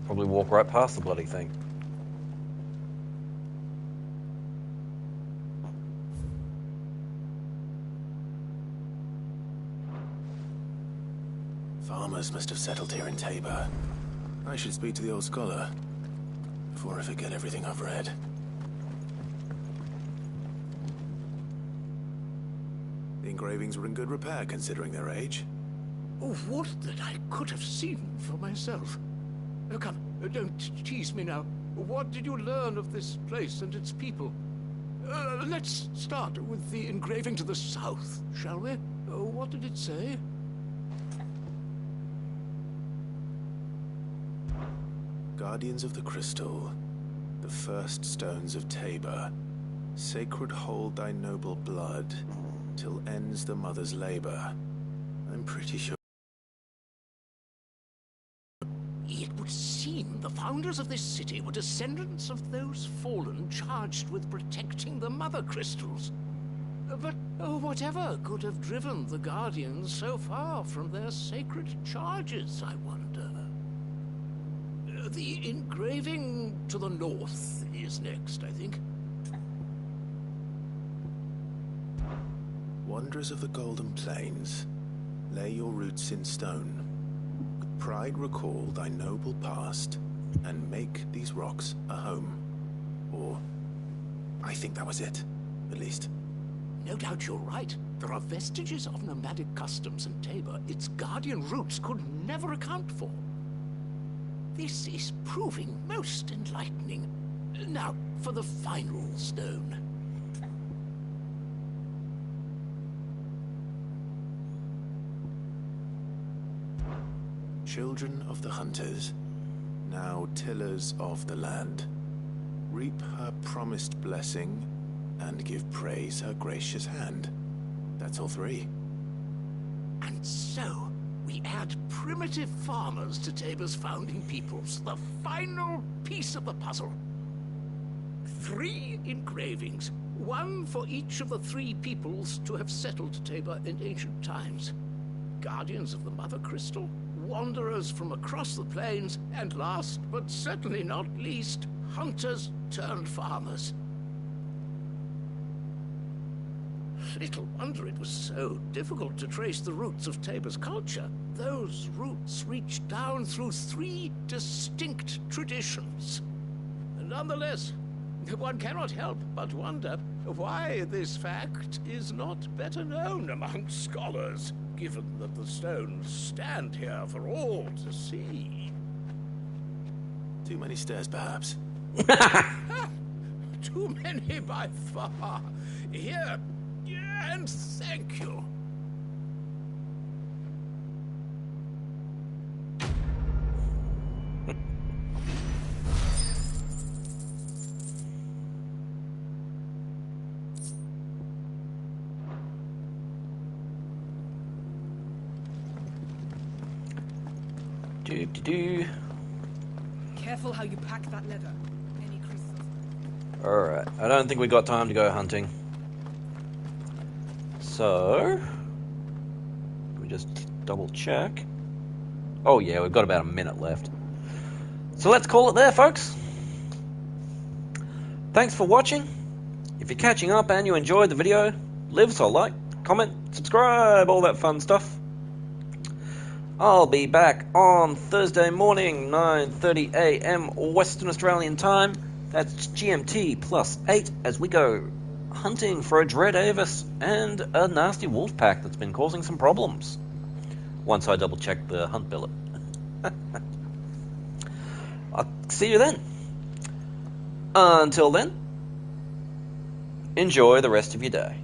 A: Probably walk right past the bloody thing.
D: Farmers must have settled here in Tabor. I should speak to the old scholar before I forget everything I've read. The engravings were in good repair considering their age.
F: Oh, would that I could have seen for myself. Oh, come, don't tease me now. What did you learn of this place and its people? Let's start with the engraving to the south, shall we? What did it say?
D: Guardians of the Crystal, the first stones of Tabor, sacred hold thy noble blood, till ends the mother's labor. I'm pretty sure.
F: It would seem the founders of this city were descendants of those fallen charged with protecting the mother crystals. But whatever could have driven the Guardians so far from their sacred charges, I wonder? The engraving to the north is next, I think.
D: Wanderers of the Golden Plains, lay your roots in stone. With pride recall thy noble past, and make these rocks a home. Or, I think that was it, at least.
F: No doubt you're right. There are vestiges of nomadic customs in Tabor its guardian roots could never account for. This is proving most enlightening. Now, for the final stone.
D: Children of the hunters, now tillers of the land, reap her promised blessing, and give praise her gracious hand. That's all three.
F: And so, We add primitive farmers to Tabor's founding peoples, the final piece of the puzzle. 3 engravings, 1 for each of the 3 peoples to have settled Tabor in ancient times. Guardians of the Mother Crystal, wanderers from across the plains, and last but certainly not least, hunters turned farmers. Little wonder it was so difficult to trace the roots of Tabor's culture. Those roots reach down through 3 distinct traditions. Nonetheless, one cannot help but wonder why this fact is not better known among scholars, given that the stones stand here for all to see.
D: Too many stairs, perhaps.
F: Too many by far. Here, and thank you.
J: Careful how you pack that leather. Any creases.
A: Alright, I don't think we got time to go hunting. So, we just double check. Oh yeah, we've got about a minute left. So let's call it there, folks. Thanks for watching. If you're catching up and you enjoyed the video, leave us a like, comment, subscribe, all that fun stuff. I'll be back on Thursday morning, 9:30 AM Western Australian time. That's GMT +8 as we go hunting for a Dread Avis and a nasty wolf pack that's been causing some problems. Once I double check the hunt billet. I'll see you then. Until then, enjoy the rest of your day.